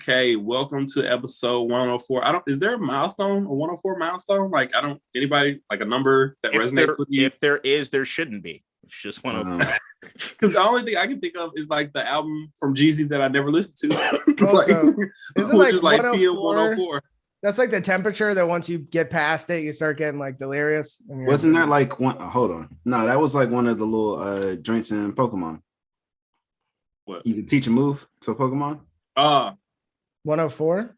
Okay, welcome to episode 104. Is there a milestone, a 104 milestone? Anybody, like a number that resonates with you? If there is, there shouldn't be. It's just 104. Because the only thing I can think of is like the album from Jeezy that I never listened to. Which is like PM 104. That's like the temperature that once you get past it, you start getting like delirious. Wasn't that like one? Hold on. No, that was like one of the little joints in Pokemon. What? You can teach a move to a Pokemon? 104?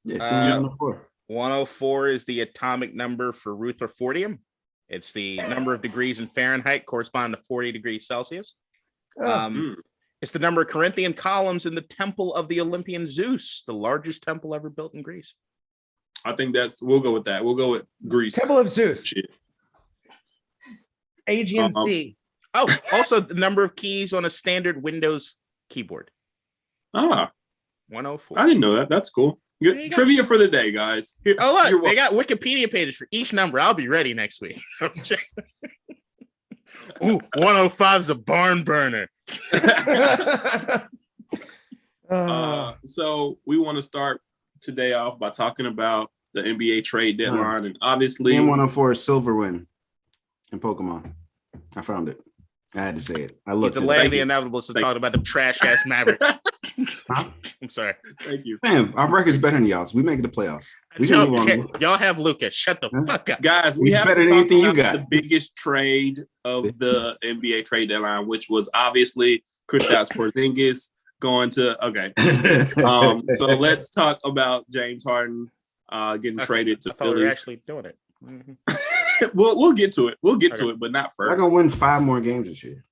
Yeah, 104. 104 is the atomic number for Rutherfordium. It's the number of degrees in Fahrenheit corresponding to 40 degrees Celsius. It's the number of Corinthian columns in the temple of the Olympian Zeus, the largest temple ever built in Greece. I think we'll go with that. We'll go with Greece. Temple of Zeus. Shit. Aegean Sea. Oh, also the number of keys on a standard Windows keyboard. 104. I didn't know that. That's cool. Good trivia for the day, guys. Look, they got Wikipedia pages for each number. I'll be ready next week. Ooh, 105 is a barn burner. So we want to start today off by talking about the NBA trade deadline, and obviously, Game 104 is Silver Win in Pokemon. I found it. I had to say it. I looked. It's the land of the inevitable. So talking about the trash ass Mavericks. Huh? I'm sorry. Thank you. Man, our record's better than y'all's. We make it the playoffs. Y'all have Lucas. Shut the fuck up, guys. We have better to than talk anything about you got. the biggest trade of the NBA trade deadline, which was obviously Kristaps Porzingis going to. Okay, so let's talk about James Harden getting traded to Philly. We're actually doing it. Mm-hmm. We'll get to it. We'll get to it, but not first. I'm gonna win 5 more games this year.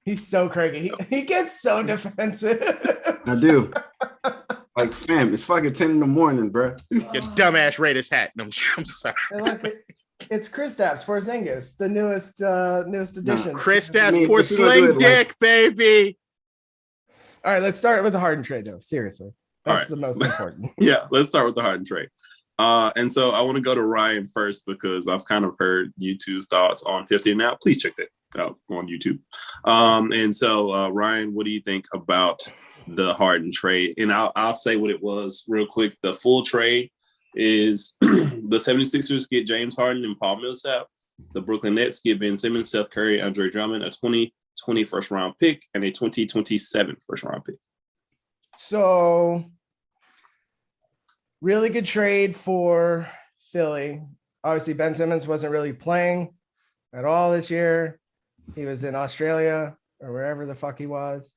He's so cranky. He gets so defensive. I do. Like, fam, it's fucking 10 in the morning, bro. Your dumbass Raiders hat. No, I'm sorry. It's Kristaps Porzingis, the newest addition. Kristaps Porzingis dick, baby. All right, let's start with the Harden trade, though. Seriously, that's the most important. Yeah, let's start with the Harden trade. And so I want to go to Ryan first because I've kind of heard you two's thoughts on 50 now. Please check that out on YouTube. And so Ryan, what do you think about the Harden trade? And I'll say what it was real quick. The full trade is the 76ers get James Harden and Paul Millsap. The Brooklyn Nets give Ben Simmons, Seth Curry, Andre Drummond, a 2020 first round pick and a 2027 first round pick. So really good trade for Philly. Obviously, Ben Simmons wasn't really playing at all this year. He was in Australia or wherever the fuck he was.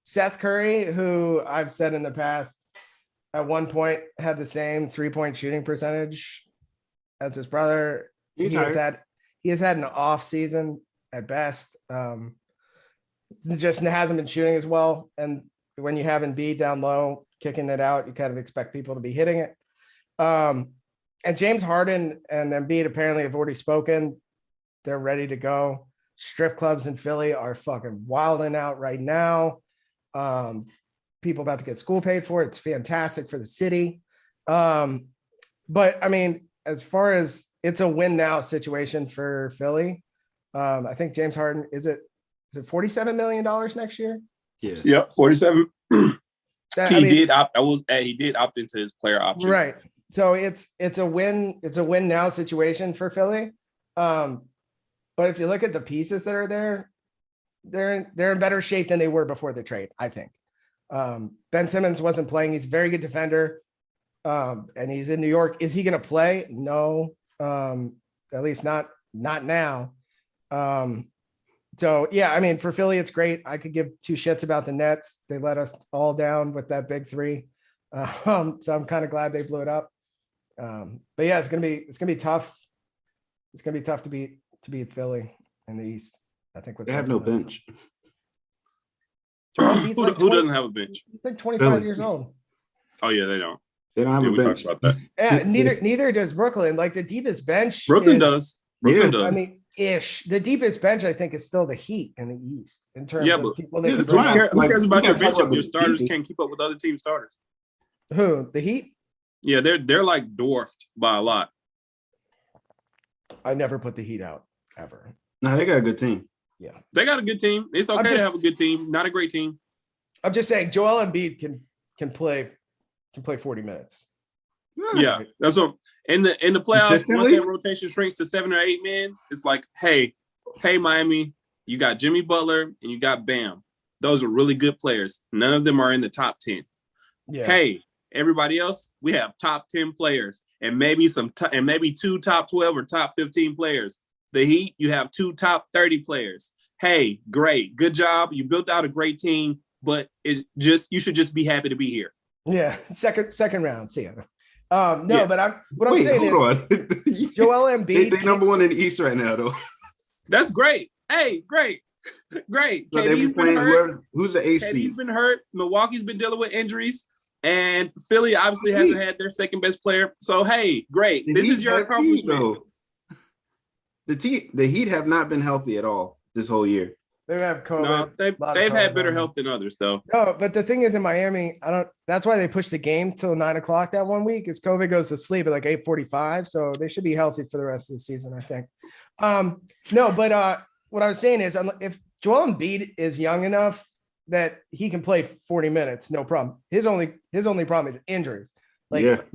Seth Curry, who I've said in the past, at one point had the same 3-point shooting percentage as his brother. He has had an off season at best. Just hasn't been shooting as well. And when you have Embiid down low, kicking it out, you kind of expect people to be hitting it. And James Harden and Embiid apparently have already spoken. They're ready to go. Strip clubs in Philly are fucking wilding out right now. People about to get school paid for it. It's fantastic for the city. But I mean, as far as it's a win now situation for Philly, I think James Harden, is it $47 million next year? Yeah. Yep, 47. He did opt into his player option. Right. So it's a win now situation for Philly. But if you look at the pieces that are there, they're in better shape than they were before the trade, I think. Ben Simmons wasn't playing. He's a very good defender. And he's in New York. Is he going to play? No. At least not now. So yeah, I mean, for Philly, it's great. I could give 2 shits about the Nets. They let us all down with that big 3. So I'm kind of glad they blew it up. But yeah, it's gonna be tough. It's gonna be tough to beat Philly in the East. I think they have no bench. Who doesn't have a bench? He's like 25 years old. Oh yeah, they don't. They don't have a bench. About that. Yeah, neither does Brooklyn. Like the deepest bench. Brooklyn does. Brooklyn does. I mean, the deepest bench I think is still the Heat in the East in terms of people. Who cares about your bench if your starters can't keep up with other team starters? Who? The Heat? Yeah, they're like dwarfed by a lot. I never put the Heat out ever. No, they got a good team. Yeah, they got a good team. It's okay to have a good team, not a great team. I'm just saying Joel Embiid can play 40 minutes. Yeah, that's what in the playoffs. Once Consistently? that rotation shrinks to 7 or 8 men, it's like, hey, Miami, you got Jimmy Butler and you got Bam. Those are really good players. None of them are in the top 10. Yeah. Hey, everybody else, we have top 10 players and maybe maybe 2 top 12 or top 15 players. The Heat, you have 2 top 30 players. Hey, great, good job. You built out a great team, but you should just be happy to be here. Yeah, second round. See ya. Yes. But I'm saying is Joel Embiid. They're number 1 in the East right now, though. That's great. Hey, great. So KD's been hurt. Who's the AC? KD's been hurt. Milwaukee's been dealing with injuries, and Philly obviously hasn't had their second best player. So hey, great. This is your accomplishment. The Heat have not been healthy at all this whole year. They have COVID. No, they've had better health than others, though. No, but the thing is, in Miami, that's why they pushed the game till 9:00 that one week. Is COVID goes to sleep at like 8:45, so they should be healthy for the rest of the season, I think. No, but what I was saying is, if Joel Embiid is young enough that he can play 40 minutes, no problem. His only problem is injuries. Like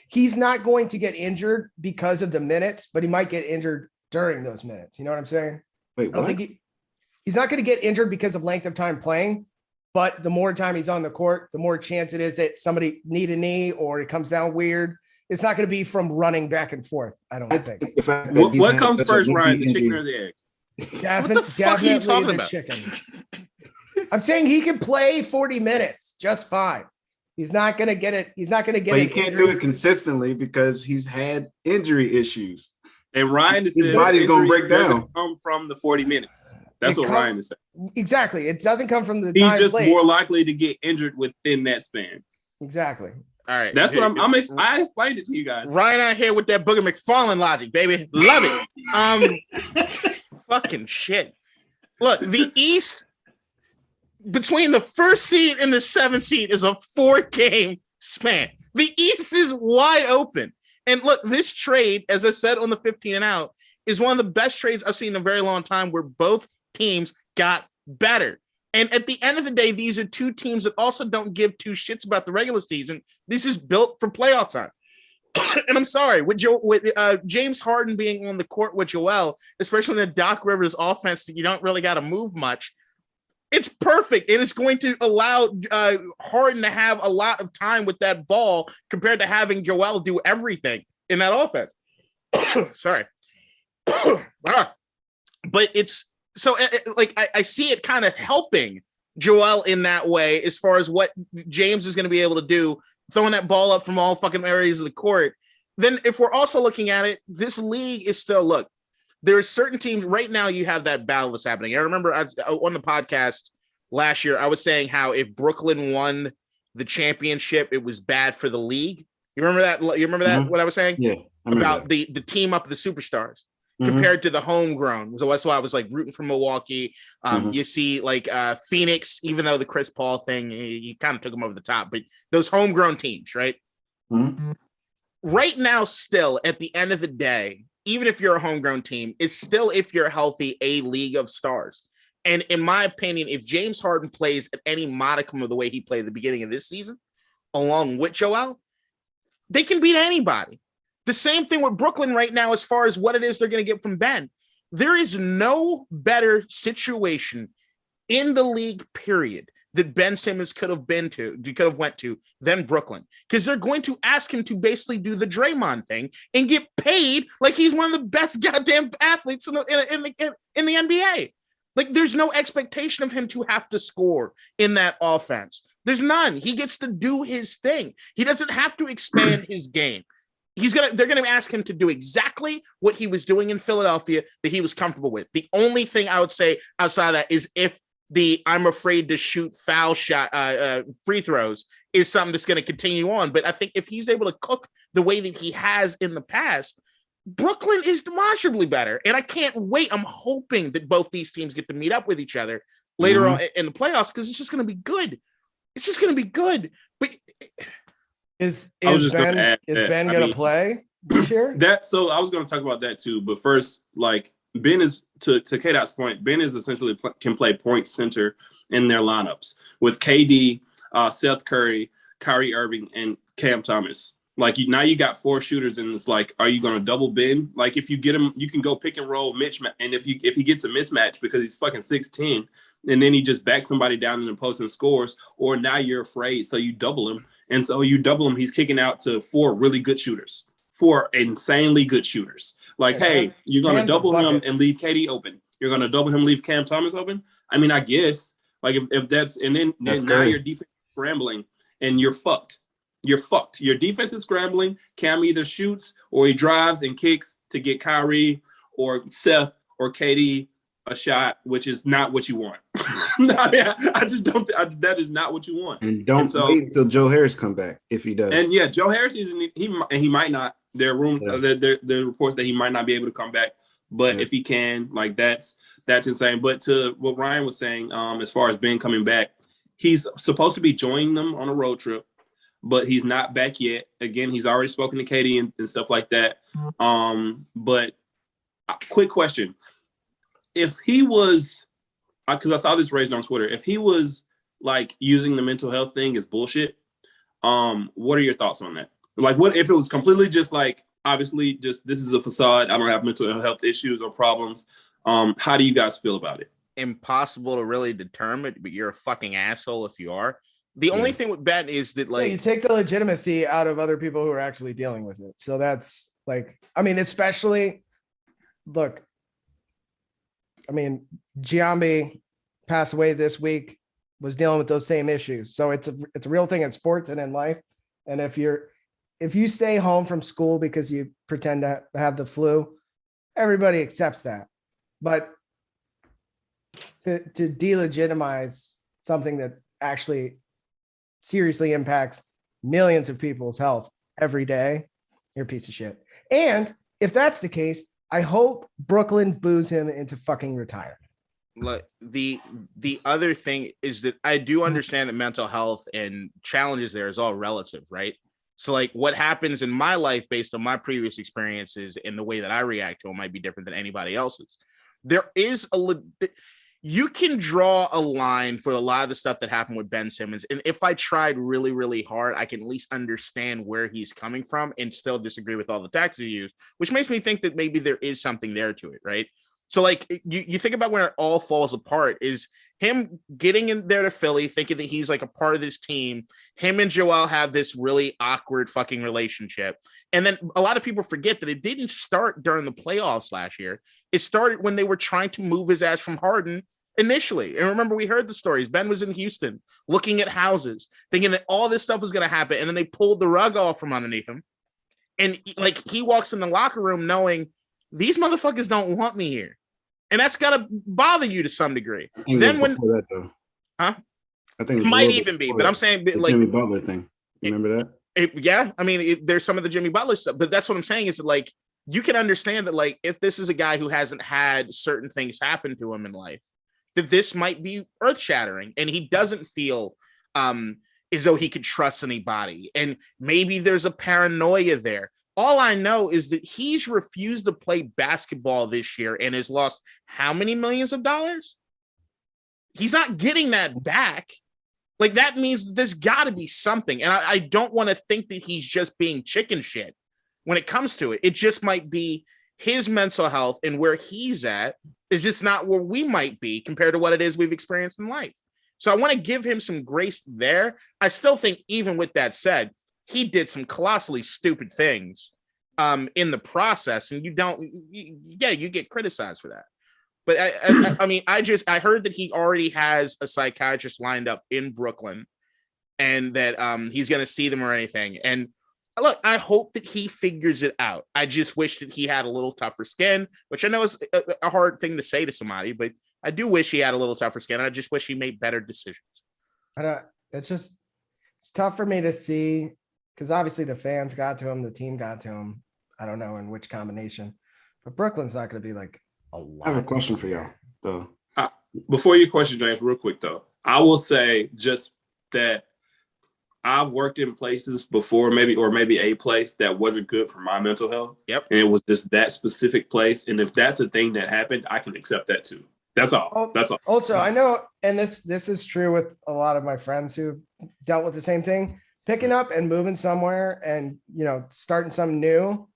he's not going to get injured because of the minutes, but he might get injured during those minutes. You know what I'm saying? Wait, what? I don't think he's not going to get injured because of length of time playing, but the more time he's on the court, the more chance it is that somebody knee to knee or it comes down weird. It's not going to be from running back and forth, I don't think. What comes first, Ryan, the chicken or the egg? What the fuck are you talking about? Chicken. I'm saying he can play 40 minutes just fine. He's not going to get it. He's not going to get it. He can't do it consistently because he's had injury issues. And Ryan is his body's going to break down. Come from the 40 minutes. That's what Ryan is saying. Exactly. It doesn't come from the He's time just played. more likely to get injured within that span. Exactly. All right. That's what I explained it to you guys. Ryan out here with that Booger McFarlane logic, baby. Love it. Fucking shit. Look, the East, between the first seed and the 7th seed is a 4-game span. The East is wide open. And look, this trade, as I said on the 15 and out, is one of the best trades I've seen in a very long time where both teams got better. And at the end of the day, these are two teams that also don't give two shits about the regular season. This is built for playoff time. And I'm sorry, with James Harden being on the court with Joel, especially in the Doc Rivers offense that you don't really got to move much, it's perfect. It is going to allow Harden to have a lot of time with that ball compared to having Joel do everything in that offense. Sorry. But it's so I see it kind of helping Joel in that way as far as what James is going to be able to do, throwing that ball up from all fucking areas of the court. Then if we're also looking at it, this league is still, look, there are certain teams right now. You have that battle that's happening. I remember on the podcast last year, I was saying how if Brooklyn won the championship, it was bad for the league. You remember that? You remember that? Mm-hmm. What I was saying? Yeah. About the team up of the superstars compared to the homegrown. So that's why I was like rooting for Milwaukee. You see like Phoenix, even though the Chris Paul thing, you kind of took them over the top, but those homegrown teams, right? Mm-hmm. Right now, still at the end of the day, even if you're a homegrown team, it's still, if you're healthy, a league of stars. And in my opinion, if James Harden plays at any modicum of the way he played at the beginning of this season, along with Joel, they can beat anybody. The same thing with Brooklyn right now, as far as what it is they're going to get from Ben. There is no better situation in the league, period, that Ben Simmons could have went to than Brooklyn, because they're going to ask him to basically do the Draymond thing and get paid like he's one of the best goddamn athletes in the NBA. Like, there's no expectation of him to have to score in that offense. There's none. He gets to do his thing. He doesn't have to expand his game. They're gonna ask him to do exactly what he was doing in Philadelphia that he was comfortable with. The only thing I would say outside of that is if I'm afraid to shoot foul shot free throws is something that's going to continue on. But I think if he's able to cook the way that he has in the past, Brooklyn is demonstrably better. And I can't wait. I'm hoping that both these teams get to meet up with each other later on in the playoffs, because it's just going to be good. It's just going to be good. But is Ben going to play this year? So I was going to talk about that too. But first, like, Ben is to K-Dot's point. Ben is essentially can play point center in their lineups with KD, Seth Curry, Kyrie Irving, and Cam Thomas. Like now you got 4 shooters, and it's like, are you going to double Ben? Like if you get him, you can go pick and roll Mitch, and if he gets a mismatch because he's fucking 6'10", and then he just backs somebody down in the post and scores, or now you're afraid, so you double him, and so you double him, he's kicking out to 4 really good shooters, 4 insanely good shooters. Like, hey, you're going to double him and leave KD open. You're going to double him, leave Cam Thomas open. I mean, I guess like if that's, and then now your defense is scrambling and you're fucked. You're fucked. Your defense is scrambling. Cam either shoots or he drives and kicks to get Kyrie or Seth or KD a shot, which is not what you want. I just don't. That is not what you want. And don't wait until Joe Harris come back if he does. And yeah, Joe Harris he might not. There are reports that he might not be able to come back, but if he can, like that's insane. But to what Ryan was saying, as far as Ben coming back, he's supposed to be joining them on a road trip, but he's not back yet. Again, he's already spoken to Katie and stuff like that. But quick question. If he was, because I saw this raised on Twitter, if he was like using the mental health thing as bullshit, what are your thoughts on that? Like, what if it was completely just like, obviously, just this is a facade. I don't have mental health issues or problems. How do you guys feel about it? Impossible to really determine, but you're a fucking asshole if you are. The only thing with Ben is that, like, you take the legitimacy out of other people who are actually dealing with it. So that's like, I mean, especially, look, I mean, Giambi passed away this week, was dealing with those same issues. So it's a real thing in sports and in life. And if you stay home from school because you pretend to have the flu, everybody accepts that. But to delegitimize something that actually seriously impacts millions of people's health every day, you're a piece of shit. And if that's the case, I hope Brooklyn boos him into fucking retirement. Like the other thing is that I do understand that mental health and challenges there is all relative, right? So like what happens in my life based on my previous experiences and the way that I react to them might be different than anybody else's. There is you can draw a line for a lot of the stuff that happened with Ben Simmons. And if I tried really, really hard, I can at least understand where he's coming from and still disagree with all the tactics he used, which makes me think that maybe there is something there to it, right? So like you think about where it all falls apart is him getting in there to Philly, thinking that he's like a part of this team. Him and Joel have this really awkward fucking relationship. And then a lot of people forget that it didn't start during the playoffs last year. It started when they were trying to move his ass from Harden initially. And remember, we heard the stories. Ben was in Houston looking at houses, thinking that all this stuff was going to happen. And then they pulled the rug off from underneath him. And like he walks in the locker room knowing these motherfuckers don't want me here. And that's got to bother you to some degree. Then when that, huh? I think it might even be, but I'm saying like Jimmy Butler thing. Remember that? Yeah. I mean, there's some of the Jimmy Butler stuff, but that's what I'm saying is that like, you can understand that like, if this is a guy who hasn't had certain things happen to him in life, that this might be earth shattering and he doesn't feel as though he could trust anybody. And maybe there's a paranoia there. All I know is that he's refused to play basketball this year and has lost how many millions of dollars? He's not getting that back. Like that means there's got to be something. And I don't want to think that he's just being chicken shit when it comes to it. It just might be his mental health and where he's at is just not where we might be compared to what it is we've experienced in life. So I want to give him some grace there. I still think even with that said, he did some colossally stupid things in the process, and you get criticized for that. But I mean, I heard that he already has a psychiatrist lined up in Brooklyn, and that he's going to see them or anything. And look, I hope that he figures it out. I just wish that he had a little tougher skin, which I know is a hard thing to say to somebody, but I do wish he had a little tougher skin. I just wish he made better decisions. It's tough for me to see. Because obviously the fans got to him, the team got to him. I don't know in which combination, but Brooklyn's not going to be like a lot. I have a question for y'all, though. Before your question, James, real quick, though, I will say just that I've worked in places before, maybe a place that wasn't good for my mental health. Yep. And it was just that specific place. And if that's a thing that happened, I can accept that too. That's all. That's all. Also, I know, and this is true with a lot of my friends who dealt with the same thing. Picking up and moving somewhere and, starting something new,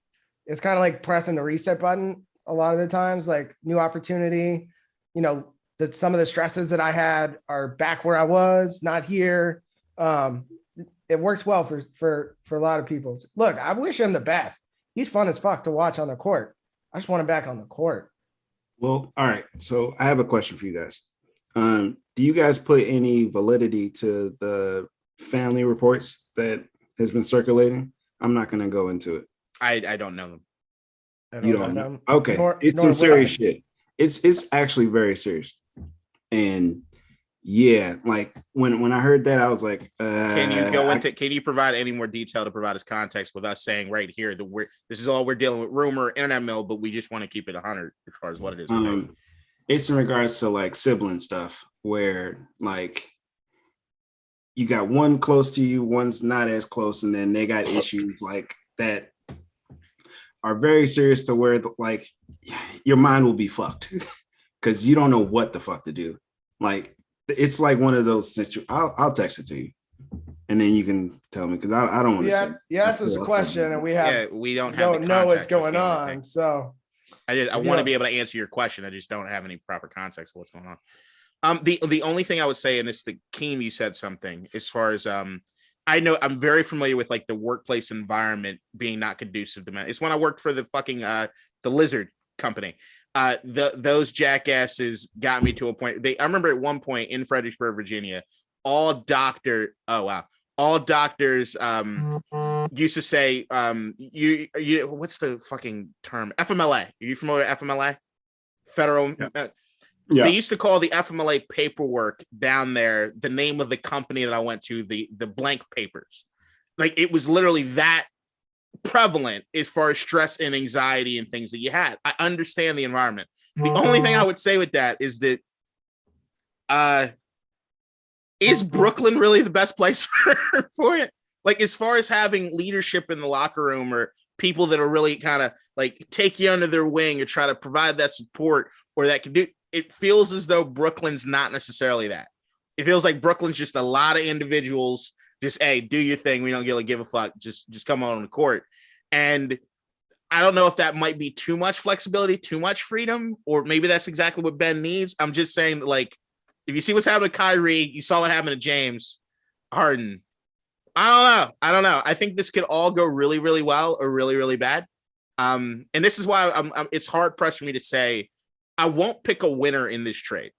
it's kind of like pressing the reset button a lot of the times, like new opportunity, that some of the stresses that I had are back where I was, not here. It works well for a lot of people. Look, I wish him the best. He's fun as fuck to watch on the court. I just want him back on the court. Well, all right. So I have a question for you guys. Do you guys put any validity to the family reports that has been circulating? I'm not going to go into it. I don't know them. You don't know them? Okay. It's some serious shit. It's actually very serious. And yeah, like when I heard that, I was like, can you provide any more detail to provide us context with us saying right here that this is all we're dealing with, rumor, internet mill, but we just want to keep it 100 as far as what it is. It's in regards to like sibling stuff where like you got one close to you, one's not as close, and then they got issues like that are very serious to where like your mind will be fucked because you don't know what the fuck to do. Like it's like one of those situations. I'll text it to you, and then you can tell me because I don't want to say. Yeah, this is a question, and we don't know what's going on. So I want to be able to answer your question. I just don't have any proper context of what's going on. The only thing I would say, and it's the Keem, you said something as far as I know I'm very familiar with like the workplace environment being not conducive to men. It's when I worked for the fucking the Lizard company. Those jackasses got me to a point. I remember at one point in Fredericksburg, Virginia, all doctors used to say, you what's the fucking term? FMLA. Are you familiar with FMLA? Federal. Yeah. They used to call the FMLA paperwork down there the name of the company that I went to, the blank papers. Like it was literally that prevalent as far as stress and anxiety and things that you had. I understand the environment. The only thing I would say with that is that is Brooklyn really the best place for it? Like as far as having leadership in the locker room or people that are really kind of like take you under their wing or try to provide that support or that can do, it feels as though Brooklyn's not necessarily that. It feels like Brooklyn's just a lot of individuals just, hey, do your thing. We don't really give a fuck. Just come on the court. And I don't know if that might be too much flexibility, too much freedom, or maybe that's exactly what Ben needs. I'm just saying that, like, if you see what's happening to Kyrie, you saw what happened to James Harden. I don't know. I think this could all go really, really well or really, really bad. And this is why it's hard pressed for me to say I won't pick a winner in this trade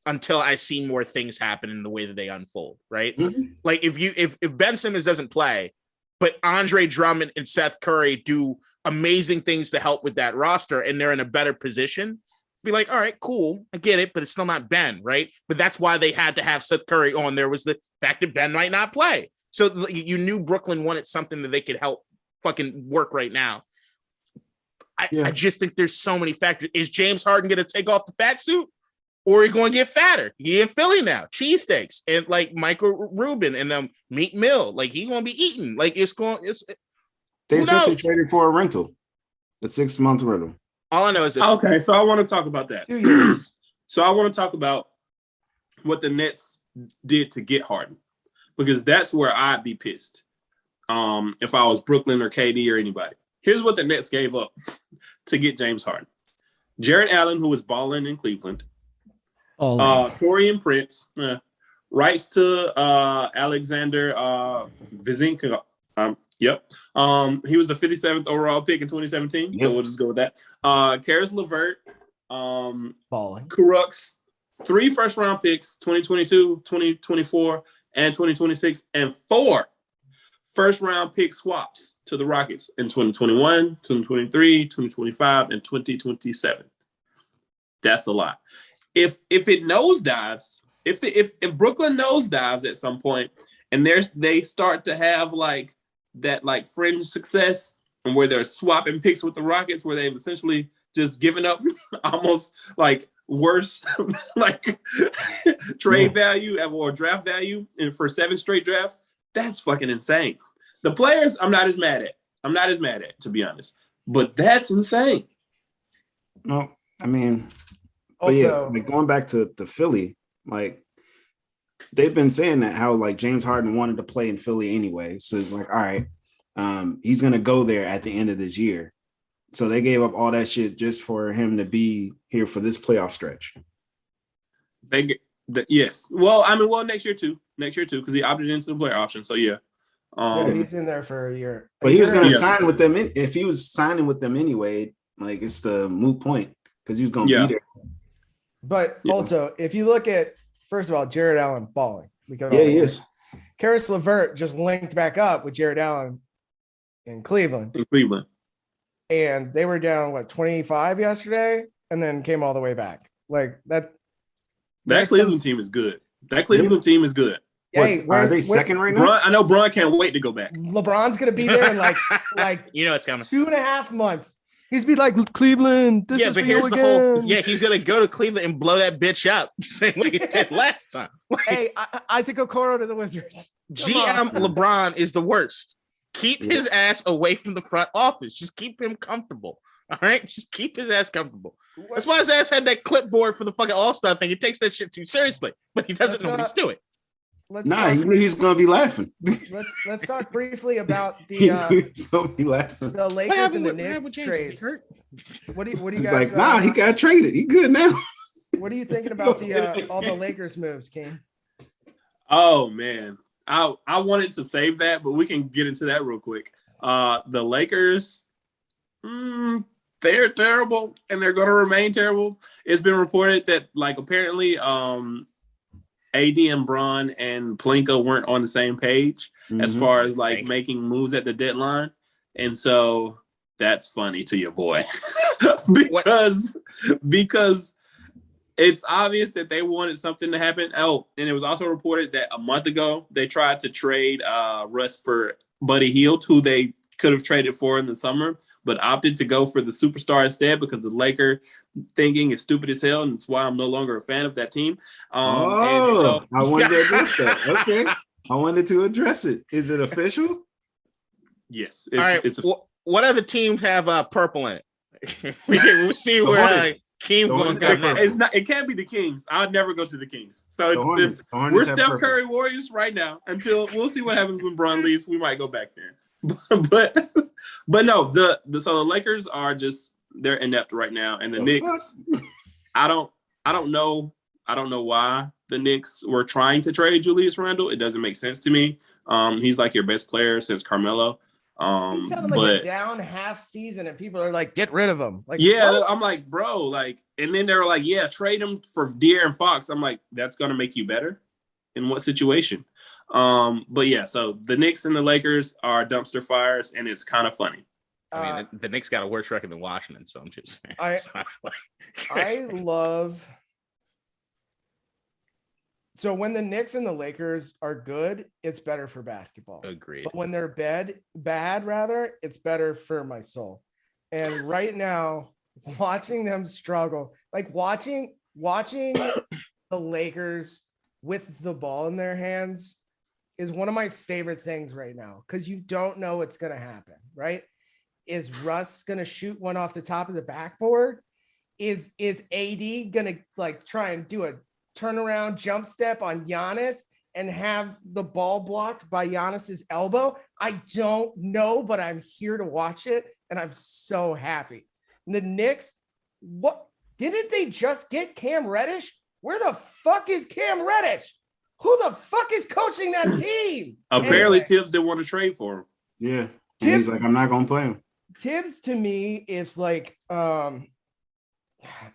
until I see more things happen in the way that they unfold, right? Mm-hmm. Like if Ben Simmons doesn't play, but Andre Drummond and Seth Curry do amazing things to help with that roster and they're in a better position, be like, all right, cool, I get it, but it's still not Ben, right? But that's why they had to have Seth Curry on. There was the fact that Ben might not play. So you knew Brooklyn wanted something that they could help fucking work right now. I just think there's so many factors. Is James Harden going to take off the fat suit or are he going to get fatter? He in Philly now, cheesesteaks and like Michael Rubin and Meat Mill. Like he's going to be eating. Like they essentially traded for a rental, a 6-month rental. All I know is okay. So I want to talk about that. So I want to talk about what the Nets did to get Harden, because that's where I'd be pissed. If I was Brooklyn or KD or anybody. Here's what the Nets gave up to get James Harden. Jarrett Allen, who was balling in Cleveland. Torian Prince, rights to Alexander Vizinka. Yep. He was the 57th overall pick in 2017. Yep. So we'll just go with that. Karis LeVert, Kurucs, 3 first-round picks, 2022, 2024, and 2026, and 4 first-round pick swaps to the Rockets in 2021, 2023, 2025, and 2027. That's a lot. If it nosedives, if Brooklyn nosedives at some point, and they start to have like that like fringe success, and where they're swapping picks with the Rockets, where they've essentially just given up almost like worse like trade value or draft value for 7 straight drafts, That's fucking insane. The players, I'm not as mad at, to be honest. But that's insane. No, I mean, but yeah, like going back to Philly, like they've been saying that how like James Harden wanted to play in Philly anyway. So it's like, all right, he's gonna go there at the end of this year. So they gave up all that shit just for him to be here for this playoff stretch. Yes. Well, I mean, next year too, because he opted into the player option. So yeah. He's in there for a year. But he was going to sign with them. If he was signing with them anyway, like it's the moot point because he was going to be there. But also, if you look at, first of all, Jared Allen balling. He is. Karis LeVert just linked back up with Jared Allen in Cleveland. And they were down, 25 yesterday, and then came all the way back. Like that. That Cleveland team is good. Hey, are they second right now? I know Bron can't wait to go back. LeBron's gonna be there in like it's coming 2.5 months. He's be like Cleveland. This is but here's the whole. Yeah, he's gonna go to Cleveland and blow that bitch up, same way he did last time. Hey, Isaac Okoro to the Wizards. GM LeBron is the worst. Keep his ass away from the front office. Just keep him comfortable. All right, just keep his ass comfortable. That's why his ass had that clipboard for the fucking All-Star thing. He takes that shit too seriously, but he doesn't know what he's doing. He knew he was gonna be laughing. Let's talk briefly about the he's gonna be laughing. The Lakers and the Knicks trades. What do you he's guys? Like, he got traded. He good now. What are you thinking about the all the Lakers moves, King? Oh man, I wanted to save that, but we can get into that real quick. The Lakers, they're terrible, and they're going to remain terrible. It's been reported that apparently, AD and Bron and Plinka weren't on the same page as far as making moves at the deadline. And so that's funny to your boy because it's obvious that they wanted something to happen. Oh, and it was also reported that a month ago, they tried to trade Russ for Buddy Hield, who they could have traded for in the summer, but opted to go for the superstar instead because the Laker thinking is stupid as hell, and it's why I'm no longer a fan of that team. I wanted to address that. Okay, I wanted to address it. Is it official? Yes. All right. What other teams have purple in it? we'll see where King goes. It can't be the Kings. I'd never go to the Kings. So we're Steph Curry Warriors right now until we'll see what happens when Bron leaves. We might go back there. but no, the Lakers are just they're inept right now, and the Knicks. I don't know why the Knicks were trying to trade Julius Randle. It doesn't make sense to me. He's like your best player since Carmelo. He sounded like a down half season, and people are like, "Get rid of him." Like, what? I'm like, bro, and then they were like, "Yeah, trade him for De'Aaron Fox." I'm like, that's gonna make you better. In what situation? But yeah, so the Knicks and the Lakers are dumpster fires, and it's kind of funny. I mean, the Knicks got a worse record than Washington, so I'm just saying. I love. So when the Knicks and the Lakers are good, it's better for basketball. Agreed. But when they're bad, it's better for my soul. And right now, watching them struggle, watching the Lakers with the ball in their hands is one of my favorite things right now, because you don't know what's going to happen, right? Is Russ going to shoot one off the top of the backboard? Is AD going to try and do a turnaround jump step on Giannis and have the ball blocked by Giannis's elbow? I don't know, but I'm here to watch it, and I'm so happy. And the Knicks, what didn't they just get Cam Reddish? Where the fuck is Cam Reddish? Who the fuck is coaching that team? Apparently, Tibbs didn't want to trade for him. Yeah, Tibbs, he's like, I'm not gonna play him. Tibbs to me is I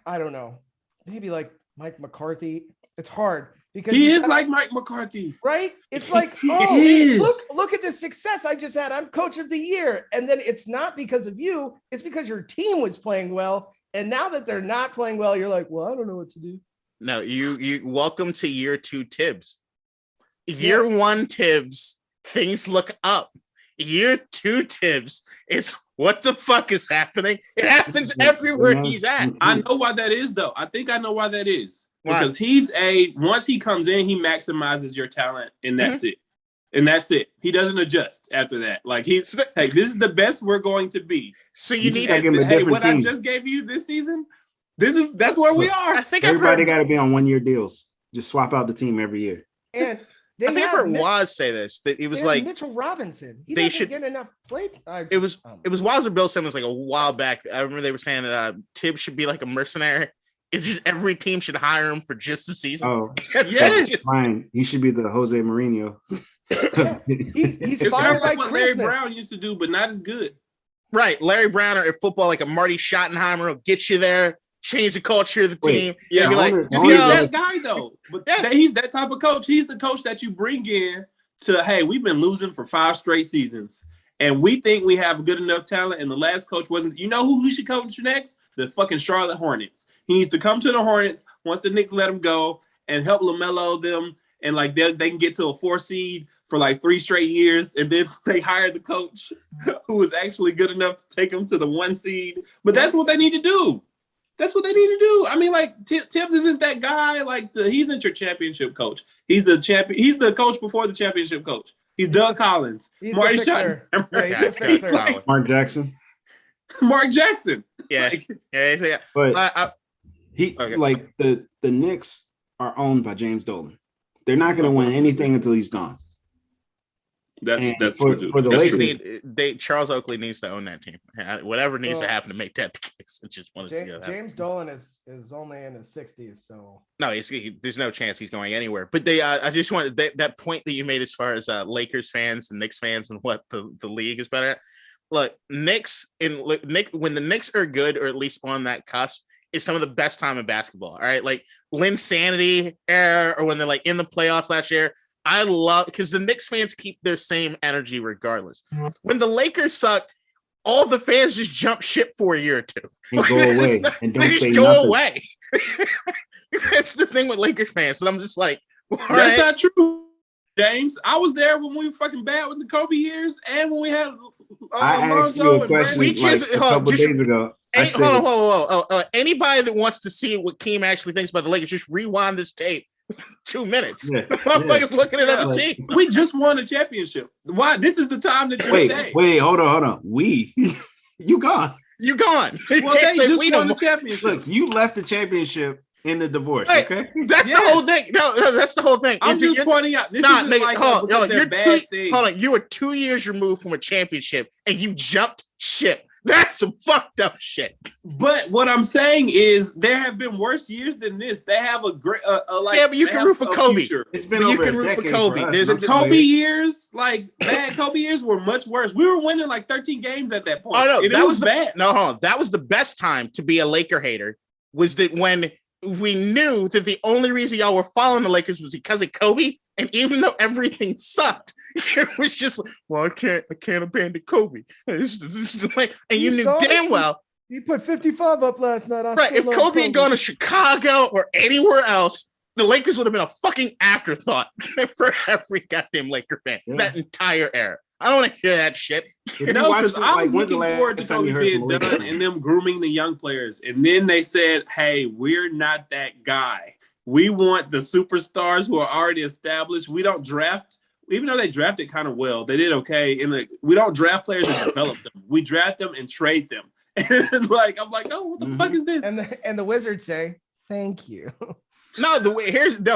don't know, maybe like Mike McCarthy. It's hard because he is like Mike McCarthy, right? It's like, oh, look at the success I just had. I'm coach of the year. And then it's not because of you. It's because your team was playing well. And now that they're not playing well, you're like, well, I don't know what to do. No, you welcome to year 2 Tibbs. Year 1 Tibbs, things look up. Year 2 Tibbs, it's what the fuck is happening? It happens everywhere he's at. I know why that is, though. I think I know why that is. Why? Because once he comes in, he maximizes your talent, and that's it. And that's it. He doesn't adjust after that. Like this is the best we're going to be. So you need to. Hey, what team. I just gave you this season. That's where we are. I think everybody got to be on 1-year deals. Just swap out the team every year. And I think I've heard Waz say this, that it was like Mitchell Robinson. He should get enough play. It was Waz or Bill Simmons like a while back. I remember they were saying that Tibbs should be like a mercenary. It's just every team should hire him for just the season. Oh, yes. Fine. He should be the Jose Mourinho. He's fired like what Larry Brown used to do, but not as good. Right. Larry Brown or football, like a Marty Schottenheimer, will get you there. Change the culture of the team. Yeah, be like, he's that guy though. But he's that type of coach. He's the coach that you bring in to, hey, we've been losing for 5 straight seasons, and we think we have good enough talent. And the last coach wasn't. You know who should coach next? The fucking Charlotte Hornets. He needs to come to the Hornets once the Knicks let him go and help LaMelo them, and like they can get to a 4 seed for like 3 straight years, and then they hire the coach who was actually good enough to take them to the 1 seed. But that's what they need to do. That's what they need to do. I mean, like Tibbs isn't that guy. Like he's not your championship coach. He's the champion. He's the coach before the championship coach. He's Doug Collins. He's Marty Schottenheimer. Mark Jackson. Mark Jackson. Yeah. Yeah. But like the Knicks are owned by James Dolan. They're not going to win anything until he's gone. That's true. For the Lakers, Charles Oakley needs to own that team. Whatever needs to happen to make that the case. I just want to see that. James Dolan is only in his 60s, so no, there's no chance he's going anywhere. But I just wanted that point that you made as far as Lakers fans and Knicks fans and what the league is better at. Look, when the Knicks are good, or at least on that cusp, is some of the best time in basketball. All right, like Linsanity era, or when they're like in the playoffs last year. I love because the Knicks fans keep their same energy regardless. When the Lakers suck, all the fans just jump ship for a year or two. And go away. And don't say go nothing. away. That's the thing with Lakers fans. And I'm just like, that's not true, James. I was there when we were fucking bad with the Kobe years, and when we had I asked you a question a couple days ago. Hold on. Anybody that wants to see what Keem actually thinks about the Lakers, just rewind this tape. 2 minutes. Motherfuckers looking at other teams. We just won a championship. Why? This is the time to stay. Wait, hold on. You gone. Well, they just won the championship. Look, you left the championship in the divorce. Hey, okay, that's the whole thing. No, that's the whole thing. I'm just pointing out. This isn't like hold on. You were 2 years removed from a championship, and you jumped ship. That's some fucked up shit. But what I'm saying is there have been worse years than this. They have a great but you can root for Kobe. Future. It's been over you can root for Kobe. The Kobe years, like bad Kobe years, were much worse. We were winning like 13 games at that point. Oh no, that was bad. That was the best time to be a Laker hater. Was that when we knew that the only reason y'all were following the Lakers was because of Kobe, and even though everything sucked, it was just well, I can't abandon Kobe. And you knew damn well you put 55 up last night. Right, if Kobe had gone to Chicago or anywhere else, the Lakers would have been a fucking afterthought for every goddamn Laker fan that entire era. I don't want to hear that shit. No, because I was looking forward to Kobe being done and them grooming the young players. And then they said, hey, we're not that guy. We want the superstars who are already established. We don't draft, even though they drafted kind of well, they did okay. And we don't draft players and develop them. We draft them and trade them. And like, I'm like, oh, what the fuck is this? And the Wizards say, thank you. No,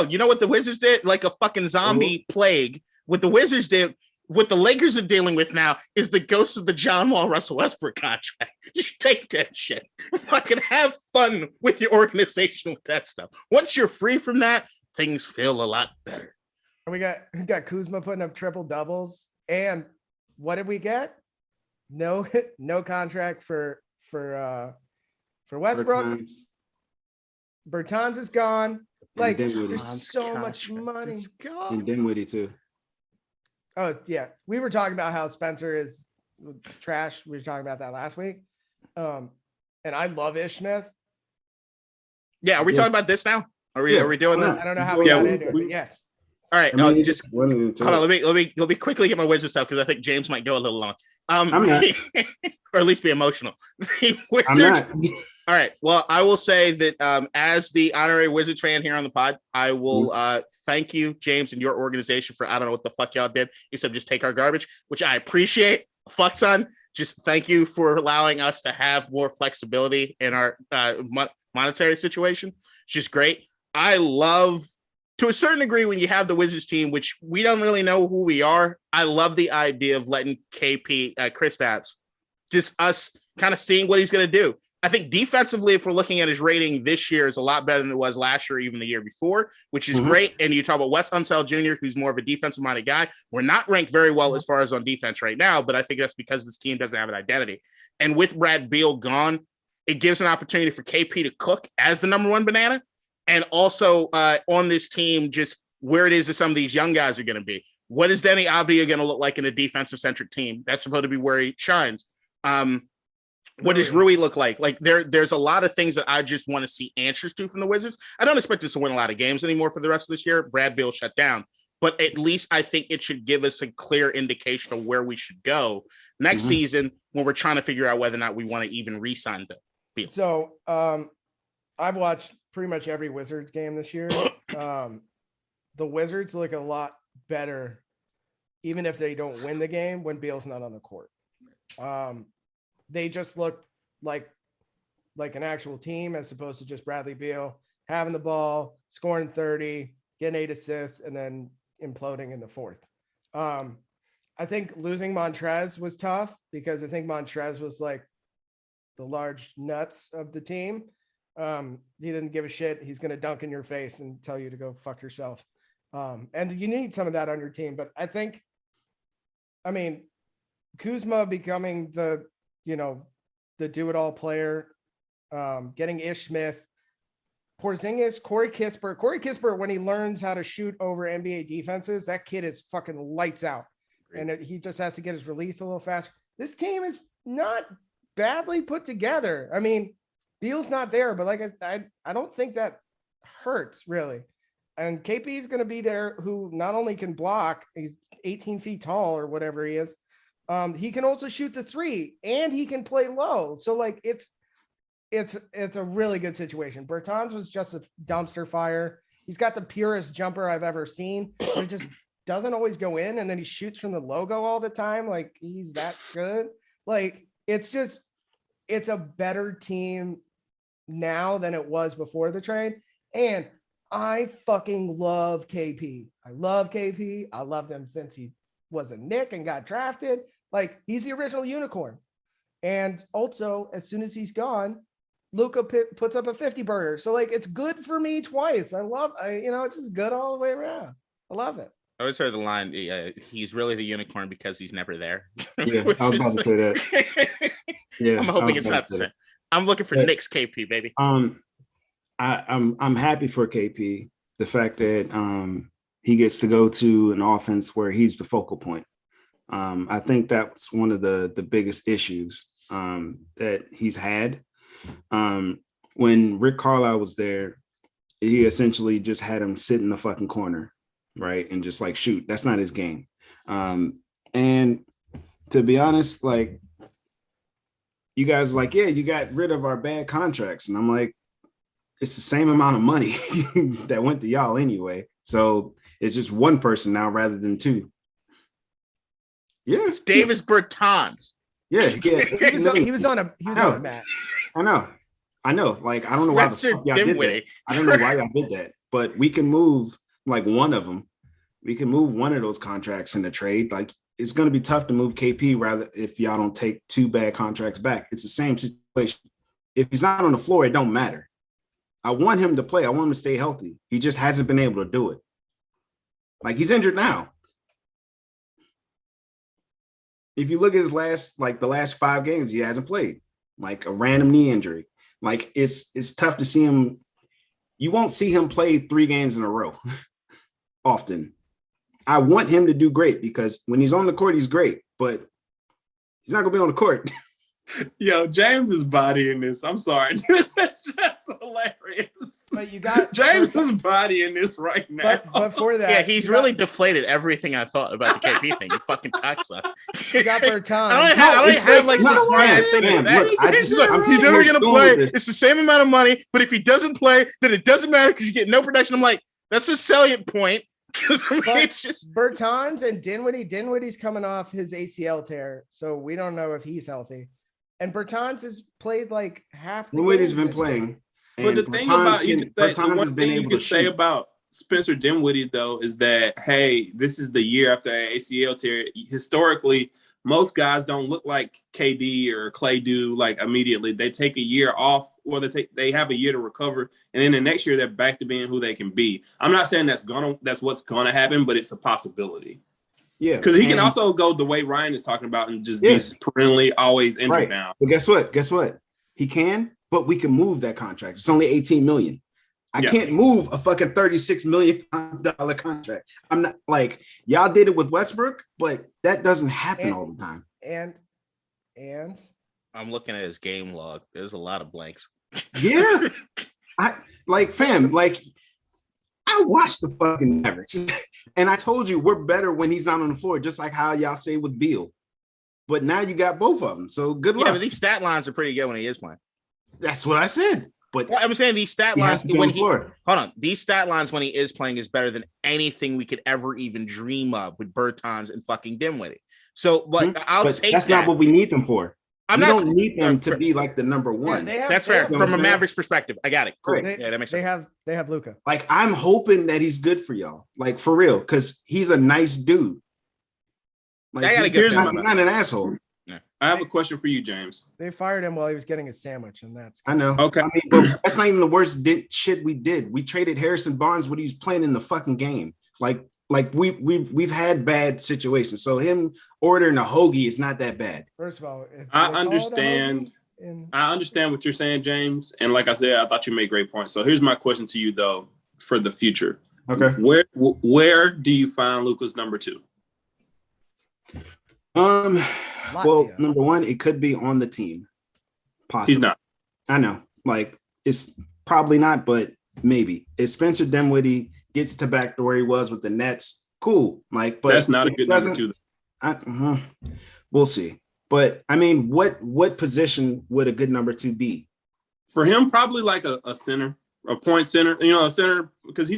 you know what the Wizards did? Like a fucking zombie plague. What the Wizards did, what the Lakers are dealing with now is the ghost of the John Wall Russell Westbrook contract. Just take that shit. Fucking have fun with your organization with that stuff. Once you're free from that, things feel a lot better. We got Kuzma putting up triple doubles. And what did we get? No contract for Westbrook. Bertans is gone. Like there's so much money. And Dinwiddie too. Oh yeah, we were talking about how Spencer is trash. We were talking about that last week. And I love Ish Smith. Yeah, are we talking about this now? Are we doing that? I don't know how we got into it, but yes. All right, hold on. Let me quickly get my Wizards stuff because I think James might go a little long. I'm not. Or at least be emotional. The Wizards, I'm not. All right. Well, I will say that as the honorary Wizards fan here on the pod, I will thank you, James, and your organization for, I don't know what the fuck y'all did, except just take our garbage, which I appreciate. Fuck son. Just thank you for allowing us to have more flexibility in our monetary situation. It's just great. I love, to a certain degree, when you have the Wizards team, which we don't really know who we are, I love the idea of letting Kristaps, just us kind of seeing what he's going to do. I think defensively, if we're looking at his rating this year, is a lot better than it was last year, even the year before, which is great. And you talk about Wes Unseld Jr., who's more of a defensive-minded guy. We're not ranked very well as far as on defense right now, but I think that's because this team doesn't have an identity. And with Brad Beal gone, it gives an opportunity for KP to cook as the number one banana. And also on this team, just where it is that some of these young guys are going to be. What is Denny Avdia going to look like in a defensive-centric team? That's supposed to be where he shines. What does Rui look like? Like there's a lot of things that I just want to see answers to from the Wizards. I don't expect us to win a lot of games anymore for the rest of this year. Brad Beal shut down, but at least I think it should give us a clear indication of where we should go next season when we're trying to figure out whether or not we want to even re-sign Beal. So I've watched pretty much every Wizards game this year. The Wizards look a lot better, even if they don't win the game, when Beal's not on the court. They just look like an actual team as opposed to just Bradley Beal having the ball, scoring 30, getting 8 assists, and then imploding in the fourth. I think losing Montrez was tough because I think Montrez was like the large nuts of the team. He didn't give a shit. He's going to dunk in your face and tell you to go fuck yourself. And you need some of that on your team. But I mean, Kuzma becoming the do-it-all player, getting Ish Smith, Porzingis, Corey Kispert, when he learns how to shoot over NBA defenses, that kid is fucking lights out. And he just has to get his release a little faster. This team is not badly put together. I mean, Beal's not there, but I don't think that hurts really. And KP is going to be there, who not only can block, he's 18 feet tall or whatever he is. He can also shoot the three, and he can play low. So it's a really good situation. Bertans was just a dumpster fire. He's got the purest jumper I've ever seen. But it just doesn't always go in, and then he shoots from the logo all the time. Like, he's that good. Like, it's a better team now than it was before the trade. And I fucking love KP. I love KP. I loved him since he was a Knick and got drafted. Like, he's the original unicorn. And also, as soon as he's gone, Luka puts up a 50 burger. So it's good for me twice. It's just good all the way around. I love it. I always heard the line, he's really the unicorn because he's never there. Yeah, I was about to say that. Yeah, I'm hoping it's not the same. I'm looking for Knicks KP, baby. I'm happy for KP. The fact that he gets to go to an offense where he's the focal point. I think that's one of the biggest issues that he's had. When Rick Carlisle was there, he essentially just had him sit in the fucking corner, right? And just shoot. That's not his game. And to be honest, you guys are yeah, you got rid of our bad contracts. And I'm like, it's the same amount of money that went to y'all anyway. So it's just one person now rather than two. Yeah, it's Davis Bertans. Yeah. He was on a mat. I know. I don't know why the fuck y'all did that. I don't know why y'all did that. But we can move one of them. We can move one of those contracts in the trade. It's going to be tough to move KP rather if y'all don't take two bad contracts back. It's the same situation. If he's not on the floor, it don't matter. I want him to play. I want him to stay healthy. He just hasn't been able to do it. He's injured now. If you look at his the last 5 games, he hasn't played. A random knee injury. It's tough to see him. You won't see him play 3 games in a row often. I want him to do great because when he's on the court, he's great, but he's not gonna be on the court. Yo, James is bodying this. I'm sorry. That's just so hilarious. But you got James is bodying this right now. But for that, yeah, he's really deflated everything I thought about the KP thing. You fucking cocksucker. You got Bertans. I don't have like some smart ass thing to say. Look, he's never gonna play. It's the same amount of money, but if he doesn't play, then it doesn't matter because you get no production. I'm like, that's a salient point. Because I mean, it's just Bertans and Dinwiddie. Dinwiddie's coming off his ACL tear, so we don't know if he's healthy. And Bertans has played like half the Dinwiddie's been playing. But the thing about the one thing you can say about Spencer Dinwiddie though is that hey, this is the year after ACL tear. Historically, most guys don't look like KD or Clay do like immediately. They take a year off, or they have a year to recover, and then the next year they're back to being who they can be. I'm not saying that's what's gonna happen, but it's a possibility. Yeah, because he can also go the way Ryan is talking about and just be perennially always injured now. But guess what? He can, but we can move that contract. It's only $18 million. I can't move a fucking $36 million contract. I'm not like y'all did it with Westbrook, but that doesn't happen all the time. And I'm looking at his game log. There's a lot of blanks. Yeah, I watched the fucking Mavericks, and I told you we're better when he's not on the floor, just like how y'all say with Beal. But now you got both of them, so good luck. Yeah, but these stat lines are pretty good when he is playing. That's what I said. But I'm saying these stat lines these stat lines when he is playing is better than anything we could ever even dream of with Bertans and fucking Dinwiddie. So, but that's not what we need them for. We don't need them to be like the number one. That's fair. From a Mavericks perspective, I got it. Cool. That makes sense. They have Luka. Like I'm hoping that he's good for y'all, like for real, because he's a nice dude. Like he's not an asshole. I have a question for you, James. They fired him while he was getting a sandwich, and that's I know. Okay, I mean, but that's not even the worst shit we did. We traded Harrison Barnes when he was playing in the fucking game. Like we've had bad situations. So him ordering a hoagie is not that bad. First of all, I understand what you're saying, James. And like I said, I thought you made great points. So here's my question to you though for the future. Okay. Where do you find Luka's number 2? Well, number one, it could be on the team. Possibly. He's not. I know. Like it's probably not, but maybe. If Spencer Dinwiddie gets to back to where he was with the Nets, cool. Like, but that's not a good number 2. We'll see. But I mean, what position would a good number 2 be? For him, probably like a center, a point center. You know, a center because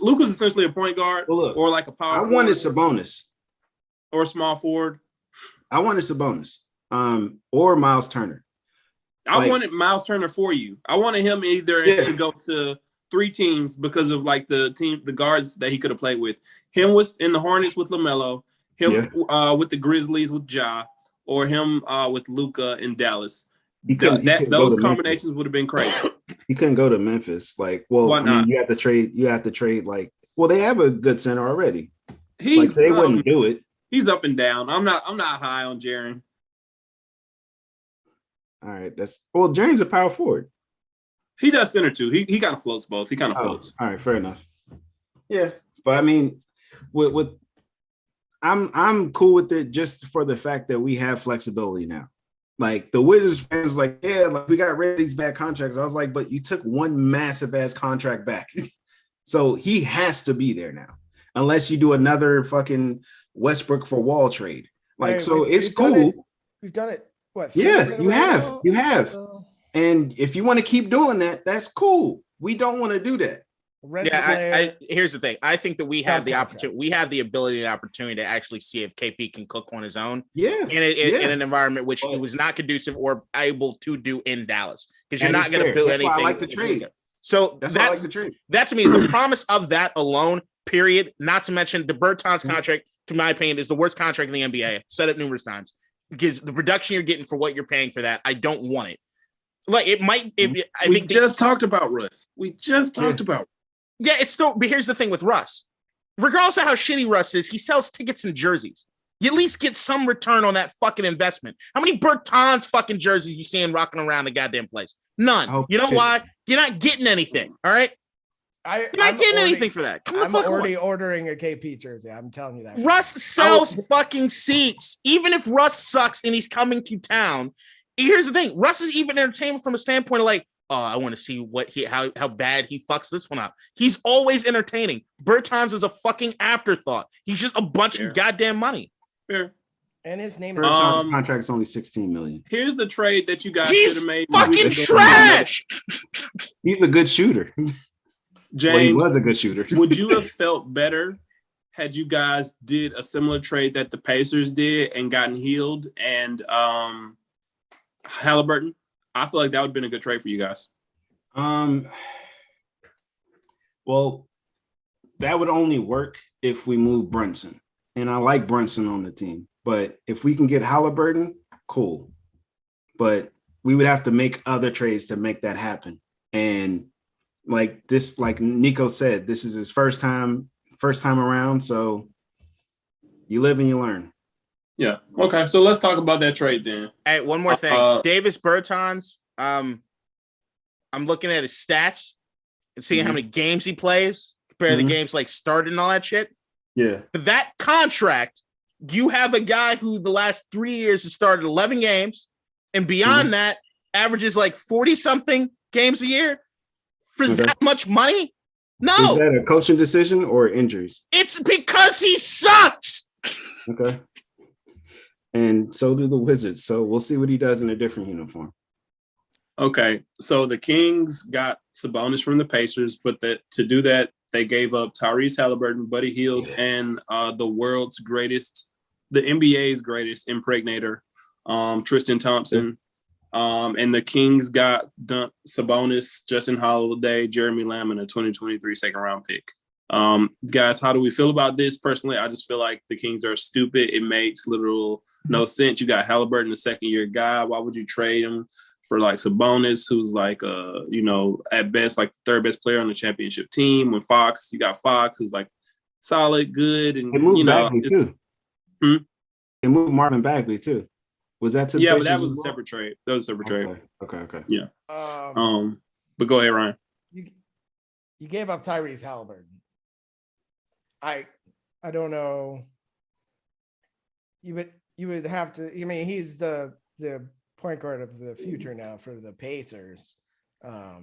Luka's essentially a point guard or like a power. I wanted Sabonis or a small forward. I wanted Sabonis, or Miles Turner. I wanted Miles Turner for you. I wanted him either to go to 3 teams because of like the guards that he could have played with. Him was in the Hornets with LaMelo, him with the Grizzlies with Ja, or him with Luka in Dallas. Those combinations would have been crazy. He couldn't go to Memphis. Like, well, I mean, you have to trade like. Well, they have a good center already. They wouldn't do it. He's up and down. I'm not high on Jaren. All right, Jaren's a power forward. He does center too. He kind of floats both. He kind of floats. All right, fair enough. Yeah, but I mean, I'm cool with it just for the fact that we have flexibility now. Like the Wizards fans, like we got rid of these bad contracts. I was like, but you took one massive ass contract back, so he has to be there now, unless you do another fucking Westbrook for Wall trade. Like, it's cool. We've done it. What? Yeah, you have. And if you want to keep doing that, that's cool. We don't want to do that. Here's the thing. I think that we have the opportunity. We have the ability and opportunity to actually see if KP can cook on his own. Yeah. In an environment which he was not conducive or able to do in Dallas, because you're not going to build anything. I like the trade. So that to me is the promise of that alone. Period. Not to mention the Bertans contract. To my opinion, is the worst contract in the NBA. I've said it numerous times. Because the production you're getting for what you're paying for that, I don't want it. Like it might. We just talked about Russ. Yeah, it's still. But here's the thing with Russ. Regardless of how shitty Russ is, he sells tickets and jerseys. You at least get some return on that fucking investment. How many Bertans fucking jerseys you seeing rocking around the goddamn place? None. You know why? You're not getting anything. All right. You're not getting anything for that. I'm already ordering a KP jersey. I'm telling you that. Russ sells fucking seats. Even if Russ sucks and he's coming to town, here's the thing. Russ is even entertainment from a standpoint of like, I want to see how bad he fucks this one up. He's always entertaining. Bertans is a fucking afterthought. He's just a bunch of goddamn money. Fair. And his name is Bertans' contract is only $16 million. Here's the trade that you guys should have made. Fucking trash. He's a good shooter. James, he was a good shooter. Would you have felt better had you guys did a similar trade that the Pacers did and gotten Healed and Halliburton? I feel like that would have been a good trade for you guys. Well, that would only work if we move Brunson. And I like Brunson on the team. But if we can get Halliburton, cool. But we would have to make other trades to make that happen. And like Nico said, this is his first time around. So you live and you learn. Yeah. Okay. So let's talk about that trade then. Hey, one more thing. Davis Bertans. I'm looking at his stats and seeing how many games he plays compared to the games like started and all that shit. Yeah. For that contract, you have a guy who the last 3 years has started 11 games and beyond that averages like 40 something games a year for that much money. No. Is that a coaching decision or injuries? It's because he sucks. Okay. And so do the Wizards. So we'll see what he does in a different uniform. Okay. So the Kings got Sabonis from the Pacers, but to do that, they gave up Tyrese Halliburton, Buddy Hield, and the NBA's greatest impregnator, Tristan Thompson. And the Kings got Sabonis, Justin Holiday, Jeremy Lamb, and a 2023 second-round pick. Guys, how do we feel about this? Personally, I just feel like the Kings are stupid. It makes literal no sense. You got Halliburton, a second-year guy. Why would you trade him for like Sabonis, who's like at best like the third best player on the championship team? When you got Fox, who's like solid, good, and they moved Bagley too. They moved Marvin Bagley too. Was that to but that was a separate trade. That was a separate trade. Okay. Yeah. But go ahead, Ryan. You gave up Tyrese Halliburton. I don't know. You would have to. I mean, he's the point guard of the future now for the Pacers. I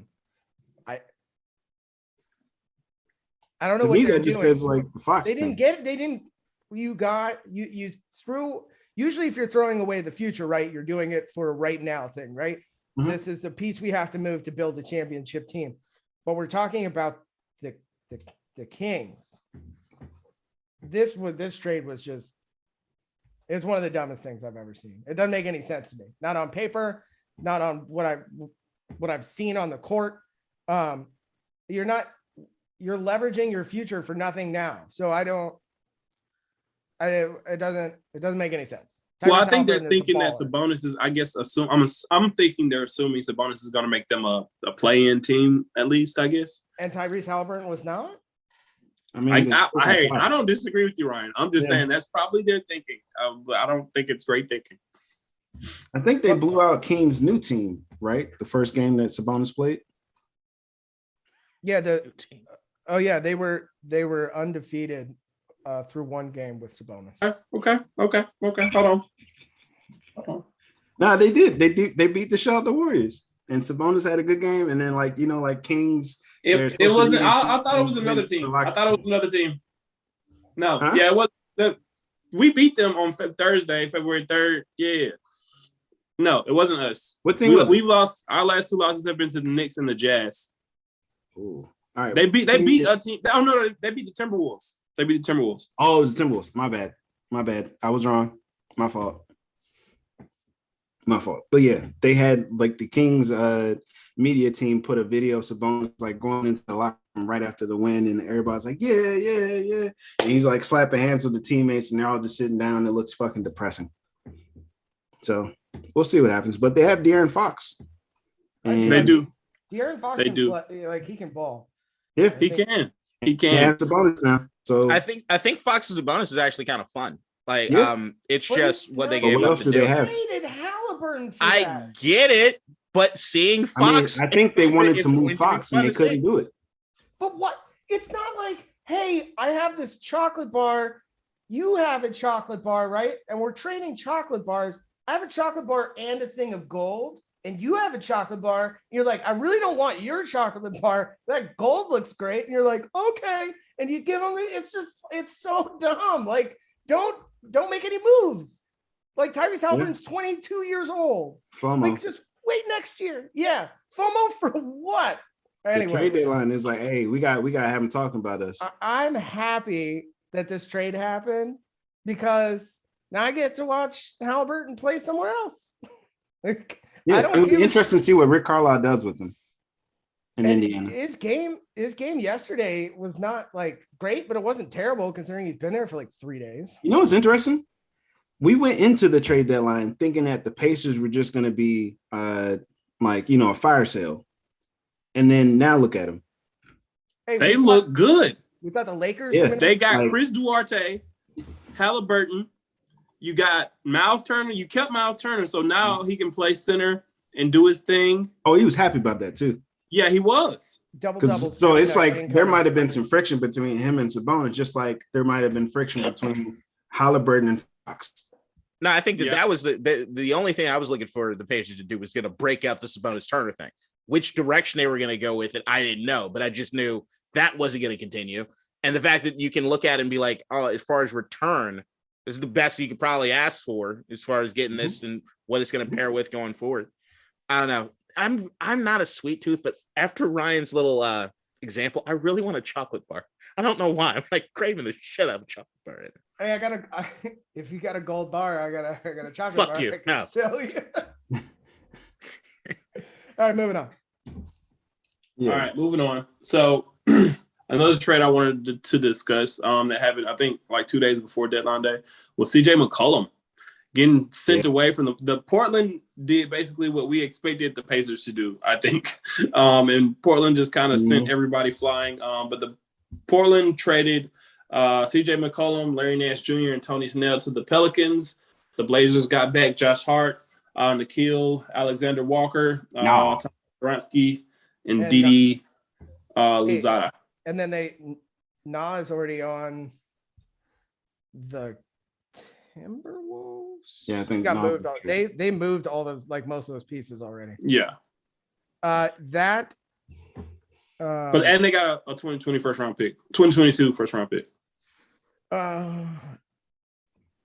don't know what they're doing. Like the Fox they didn't get it. They didn't. You threw. Usually, if you're throwing away the future, right, you're doing it for a right now thing, right? Mm-hmm. This is the piece we have to move to build a championship team. But we're talking about the Kings. This trade was just. It's one of the dumbest things I've ever seen. It doesn't make any sense to me. Not on paper, not on what I've seen on the court. You're leveraging your future for nothing now. So it doesn't make any sense. Well, I think they're thinking that Sabonis is, I guess, I'm thinking they're assuming Sabonis is going to make them a play-in team, at least, I guess. And Tyrese Halliburton was not? I mean, I don't disagree with you, Ryan. I'm just saying that's probably their thinking. But I don't think it's great thinking. I think they blew out King's new team, right? The first game that Sabonis played. Yeah, they were undefeated through one game with Sabonis. Okay. Hold on. No, they did. They beat the Charlotte Warriors, and Sabonis had a good game. And then, Kings. It wasn't. I thought it was another team. No, it was. We beat them on Thursday, February 3rd. Yeah. No, it wasn't us. What team? We've lost. Our last two losses have been to the Knicks and the Jazz. Ooh. All right. They beat a team. Oh no, they beat the Timberwolves. Oh, it was the Timberwolves. My bad. I was wrong. My fault. But yeah, they had the Kings media team put a video of Sabonis going into the locker room right after the win, and everybody's like, yeah. And he's slapping hands with the teammates, and they're all just sitting down. It looks fucking depressing. So we'll see what happens. But they have De'Aaron Fox. And they do. De'Aaron Fox he can ball. Yeah, he can. He can. Yeah, it's a bonus now. So I think Fox's bonus is actually kind of fun. It's just what they gave up to do. They traded Halliburton for that. Get it, but seeing Fox, I think they wanted to move Fox and they couldn't do it. But what? It's not like, hey, I have this chocolate bar, you have a chocolate bar, right? And we're trading chocolate bars. I have a chocolate bar and a thing of gold. and you have a chocolate bar. You're like, I really don't want your chocolate bar. That gold looks great. And you're like, okay. And you give them it's so dumb. Like, don't make any moves. Like Tyrese Halliburton's 22 years old. FOMO. Like, just wait next year. Yeah. FOMO for what? Anyway, the trade deadline is like, hey, we got to have them talking about us. I'm happy that this trade happened because now I get to watch Halliburton play somewhere else. Like, it would be interesting to see what Rick Carlisle does with him in Indiana. His game yesterday was not like great, but it wasn't terrible considering he's been there for like 3 days. You know what's interesting? We went into the trade deadline thinking that the Pacers were just going to be a fire sale. And then now look at them. Hey, they look good. We thought the Lakers. Yeah, they got Chris Duarte, Halliburton. You got Miles Turner. You kept Miles Turner, so now he can play center and do his thing. Oh, he was happy about that too. Yeah, he was. Double. So it's like there might have been some friction between him and Sabonis, just like there might have been friction between Halliburton and Fox. No, I think that was the only thing I was looking for the Pacers to do was going to break out the Sabonis Turner thing. Which direction they were going to go with it, I didn't know, but I just knew that wasn't going to continue. And the fact that you can look at it and be like, oh, as far as return, this is the best you could probably ask for as far as getting this and what it's going to pair with going forward. I don't know. I'm not a sweet tooth, but after Ryan's little example, I really want a chocolate bar. I don't know why. I'm like craving the shit out of a chocolate bar right now. Hey, if you got a gold bar, I got a chocolate bar. Fuck you. No. Sell you. All right, moving on. Yeah. All right, moving on. So another trade I wanted to discuss that happened, I think, like 2 days before deadline day was CJ McCollum getting sent away from the Portland did basically what we expected the Pacers to do, I think. And Portland just kind of sent everybody flying. But the Portland traded CJ McCollum, Larry Nance Jr., and Tony Snell to the Pelicans. The Blazers got back Josh Hart, Nikhil Alexander Walker, Tom Bronsky, and Didi Luzada. And then Na is already on the Timberwolves. Yeah, I think got moved. They moved all those, like most of those pieces already. Yeah. But they got a 2020 first round pick, 2022 first round pick. And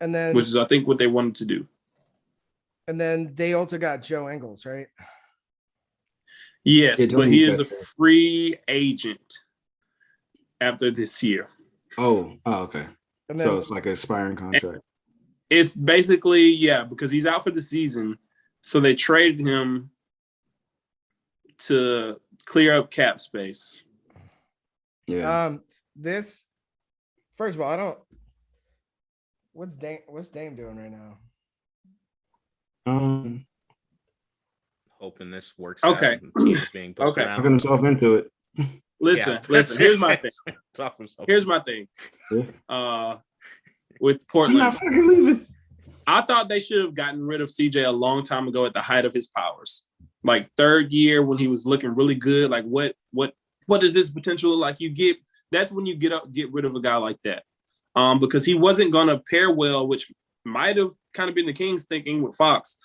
then, which is I think what they wanted to do. And then they also got Joe Ingles, right? Yes, but he is a free agent after this year. Oh, okay. So it's like an expiring contract. It's basically, because he's out for the season. So they traded him to clear up cap space. Yeah. First of all, what's Dame doing right now? Hoping this works. Okay. Being okay. Talking himself into it. Listen. Here's my thing. Here's my thing. With Portland, I'm not fucking leaving. I thought they should have gotten rid of CJ a long time ago at the height of his powers. Like third year when he was looking really good. Like what does this potential look like? That's when you get rid of a guy like that. Because he wasn't gonna pair well, which might have kind of been the Kings thinking with Fox.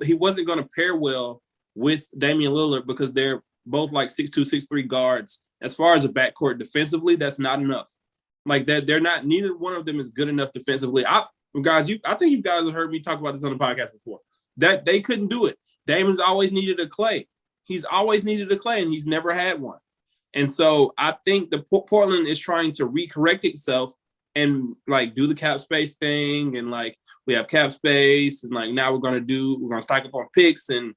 He wasn't gonna pair well with Damian Lillard because they're both like 6'2", 6'3" guards. As far as a backcourt defensively, that's not enough. Like that, they're not. Neither one of them is good enough defensively. I think you guys have heard me talk about this on the podcast before. That they couldn't do it. Damon's always needed a Clay. He's always needed a Clay, and he's never had one. And so I think the Portland is trying to recorrect itself and like do the cap space thing, and like we have cap space, and like now we're gonna stack up on picks, and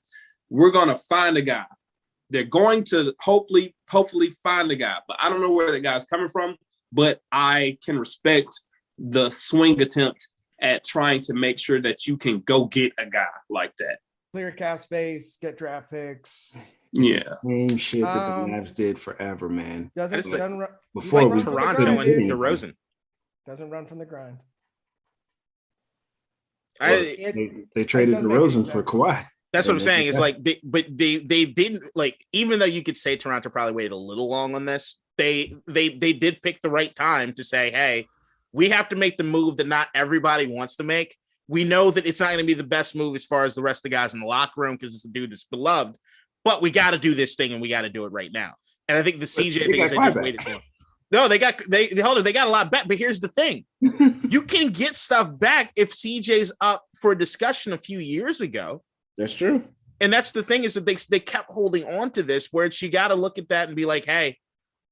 we're gonna find a guy. They're going to hopefully find a guy, but I don't know where the guy's coming from. But I can respect the swing attempt at trying to make sure that you can go get a guy like that. Clear cap space, get draft picks. Yeah. Same shit that the Mavs did forever, man. Before we Toronto and DeRozan. Doesn't run from the grind. They traded DeRozan for Kawhi. That's what I'm saying. It's like, they didn't, like, even though you could say Toronto probably waited a little long on this, they did pick the right time to say, hey, we have to make the move that not everybody wants to make. We know that it's not going to be the best move as far as the rest of the guys in the locker room because it's a dude that's beloved, but we got to do this thing and we got to do it right now. And I think the CJ thing is they just waited for. No, they got a lot back. But here's the thing: you can get stuff back if CJ's up for a discussion a few years ago. That's true. And that's the thing is that they kept holding on to this, where you got to look at that and be like, hey,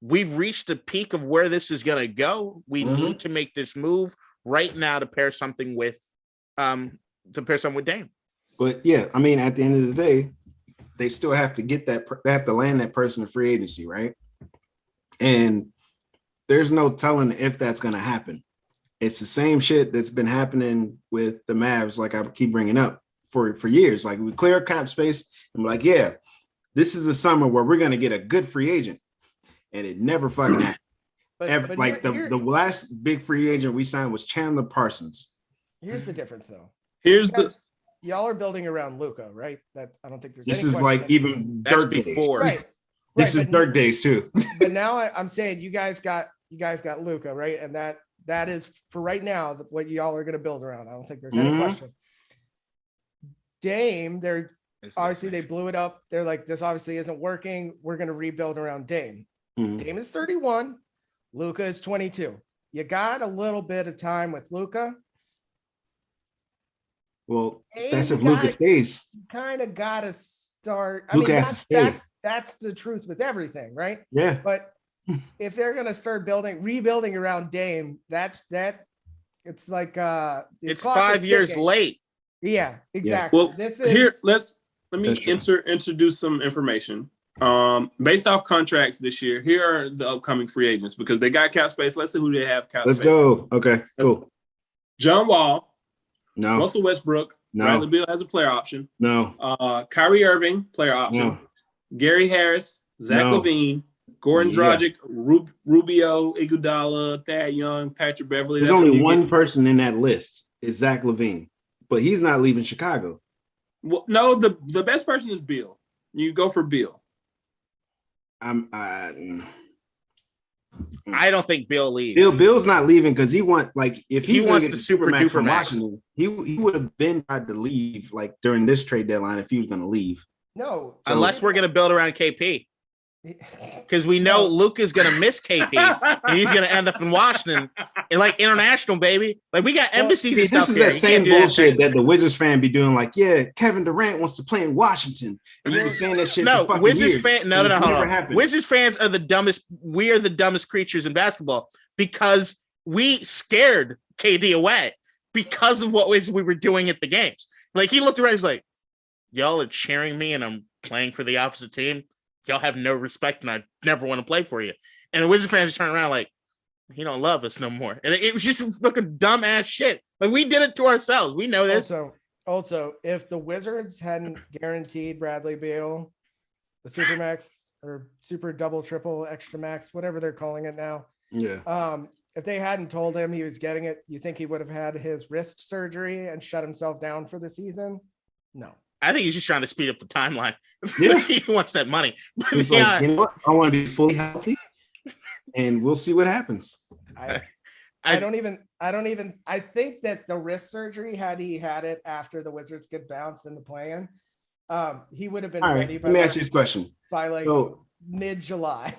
we've reached the peak of where this is going to go. We need to make this move right now to pair something with Dame. But yeah, I mean, at the end of the day, they still have to get that. They have to land that person in free agency, right? And there's no telling if that's going to happen. It's the same shit that's been happening with the Mavs, like I keep bringing up for years. Like we clear cap space and we're like, yeah, this is a summer where we're going to get a good free agent, and it never fucking happened. The last big free agent we signed was Chandler Parsons. Here's the difference, though. Y'all are building around Luka, right? That I don't think there's. This is like even Dirk before. Right. This is Dirk days too. But now I'm saying you guys got Luka, right? And that is for right now what y'all are going to build around. I don't think there's any question. Dame, they blew it up. They're like, this obviously isn't working. We're going to rebuild around Dame. Dame is 31. Luka is 22. You got a little bit of time with Luka. Well, that's if Luka stays. You kind of got to start. Luka has to stay. That's the truth with everything, right? Yeah. But if they're going to start rebuilding around Dame, that it's like it's 5 years late. Yeah, exactly. Well, let me introduce some information. Based off contracts this year, here are the upcoming free agents because they got cap space. Let's see who they have cap space. Let's go. Okay, cool. John Wall. No. Russell Westbrook. No. Bradley Beal has a player option. No. Kyrie Irving, player option. No. Gary Harris, Zach LaVine, Goran Dragic, Rubio, Iguodala, Thad Young, Patrick Beverly. There's only one person in that list is Zach LaVine, but he's not leaving Chicago. Well, no, the best person is Beal. You go for Beal. I don't think Bill leaves. Bill's not leaving because he wants if he wants the super duper max. He would have been tried to leave during this trade deadline if he was going to leave. No, unless we're going to build around KP. Because we know Luka's going to miss KP and he's going to end up in Washington and international, baby. We got embassies and stuff here. This is that same bullshit that the Wizards fan be doing. Kevin Durant wants to play in Washington. And you've been saying that shit for fucking Wizards years. Hold on. Wizards fans are the dumbest. We are the dumbest creatures in basketball because we scared KD away because of what we were doing at the games. He looked around, he's like, y'all are cheering me and I'm playing for the opposite team. Y'all have no respect and I never want to play for you. And the Wizards fans turn around he don't love us no more. And it was just fucking dumb ass shit. We did it to ourselves. We know this. Also, if the Wizards hadn't guaranteed Bradley Beal the Supermax or super double, triple, extra max, whatever they're calling it now. Yeah. If they hadn't told him he was getting it, you think he would have had his wrist surgery and shut himself down for the season? No. I think he's just trying to speed up the timeline. Yeah. He wants that money. He's you know what? I want to be fully healthy, and we'll see what happens. I think that the wrist surgery, had he had it after the Wizards get bounced in the play-in, he would have been ready. Let me ask you this question. By mid-July.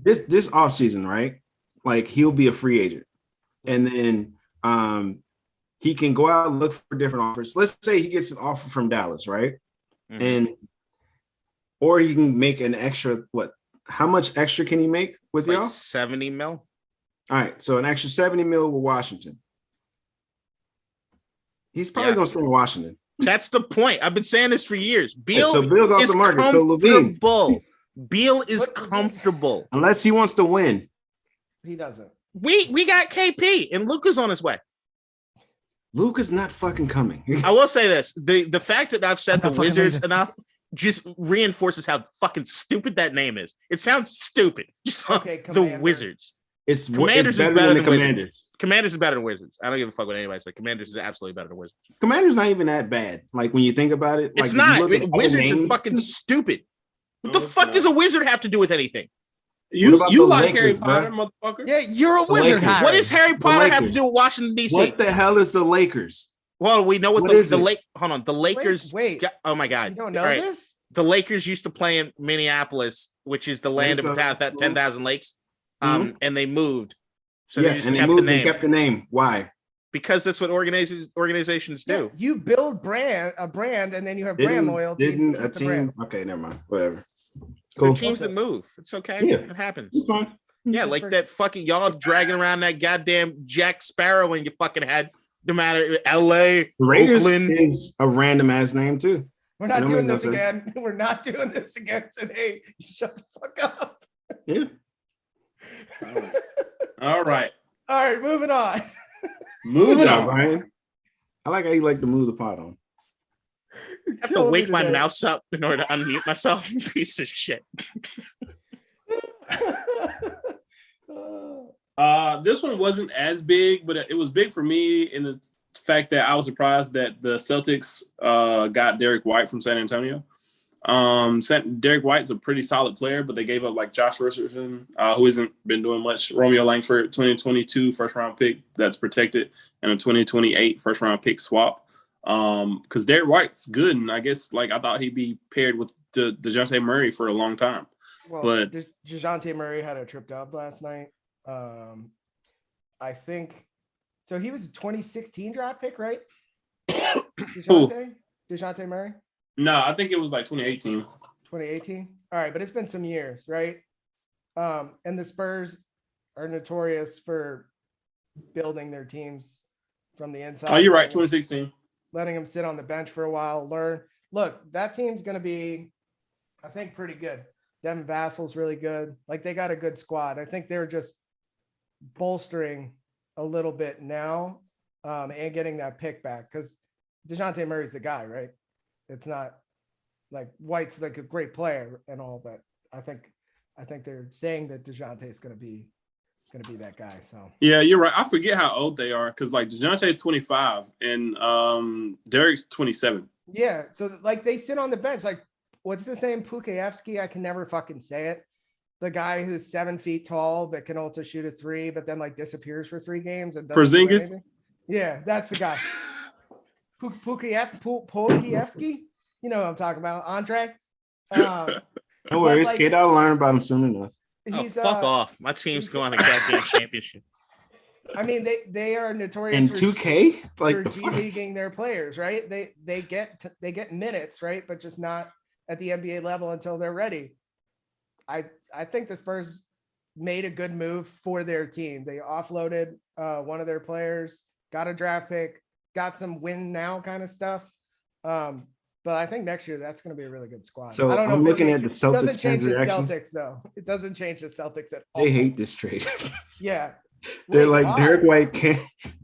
this offseason, right? He'll be a free agent, and then he can go out and look for different offers. Let's say he gets an offer from Dallas, right? Mm-hmm. Or he can make an extra, how much extra can he make with y'all? 70 mil. All right. So an extra 70 mil with Washington. He's probably going to stay in Washington. That's the point. I've been saying this for years. Beal Beal's off the market. So LaVine. Beal is comfortable. Unless he wants to win. He doesn't. We got KP and Luka's on his way. Luka's not fucking coming. I will say this. The fact that I've said the Wizards enough just reinforces how fucking stupid that name is. It sounds stupid. The Wizards. Commanders is better than Commanders. Commanders is better than Wizards. I don't give a fuck what anybody says. Commanders is absolutely better than Wizards. Commanders not even that bad. When you think about it. It's not. Wizards are fucking stupid. What the fuck does a wizard have to do with anything? You like Lakers, Harry Potter, motherfucker? Yeah, you're a wizard. What does Harry Potter have to do with Washington, D.C.? What the hell is the Lakers? Well, we know what hold on. The Lakers. Wait. Oh my God. You don't know this? The Lakers used to play in Minneapolis, which is the land of 10,000 lakes. And they moved. So they just kept the name. They kept the name. Why? Because that's what organizations do. Yeah, you build a brand, and then you have brand loyalty. Didn't a team? Okay, never mind. Whatever. Cool. There are teams that move. It's okay. Yeah. It happens. It's fine. Yeah, like that fucking y'all dragging around that goddamn Jack Sparrow in your fucking head. No matter LA, Raiders Oakland is a random ass name too. We're not doing this again. We're not doing this again today. Shut the fuck up. Yeah. All right. Moving on. Moving on, Ryan. I like how you like to move the pot on. I have to wake my mouse up in order to unmute myself. Piece of shit. This one wasn't as big, but it was big for me in the fact that I was surprised that the Celtics got Derek White from San Antonio. Derek White's a pretty solid player, but they gave up like Josh Richardson, who hasn't been doing much. Romeo Langford, 2022 first round pick that's protected, and a 2028 first round pick swap. Because Derek White's good, and I guess like I thought he'd be paired with DeJounte Murray for a long time. Well, but DeJounte Murray had a tripped up last night. I think so. He was a 2016 draft pick, right? DeJounte Murray. No, I think it was like 2018. 2018. All right, but it's been some years, right? And the Spurs are notorious for building their teams from the inside. Oh, you're right. 2016. Letting them sit on the bench for a while, learn. Look, that team's going to be, I think, pretty good. Devin Vassal's really good. Like, they got a good squad. I think they're just bolstering a little bit now and getting that pick back because DeJounte Murray's the guy, right? It's not like White's like a great player and all, but I think they're saying that DeJounte is going to be that guy. So yeah, you're right. I forget how old they are because like DeJounte is 25 and Derek's 27. Yeah, so like they sit on the bench. Like, what's his name? Pukajevsky. I can never fucking say it. The guy who's 7 feet tall but can also shoot a three, but then like disappears for 3 games and doesn't do anything. Yeah, that's the guy. Pukajevsky. You know what I'm talking about, Andre. No worries, like, kid. I'll learn about him soon enough. Fuck off! My team's going to goddamn championship. I mean, they are notorious in 2K, like for G-leaguing their players, right? They get minutes, right, but just not at the NBA level until they're ready. I think the Spurs made a good move for their team. They offloaded one of their players, got a draft pick, got some win now kind of stuff. But I think next year that's going to be a really good squad. So I don't know I'm looking at the Celtics. It doesn't change the Celtics though. It doesn't change the Celtics at all. They hate this trade. Yeah. They're like, why?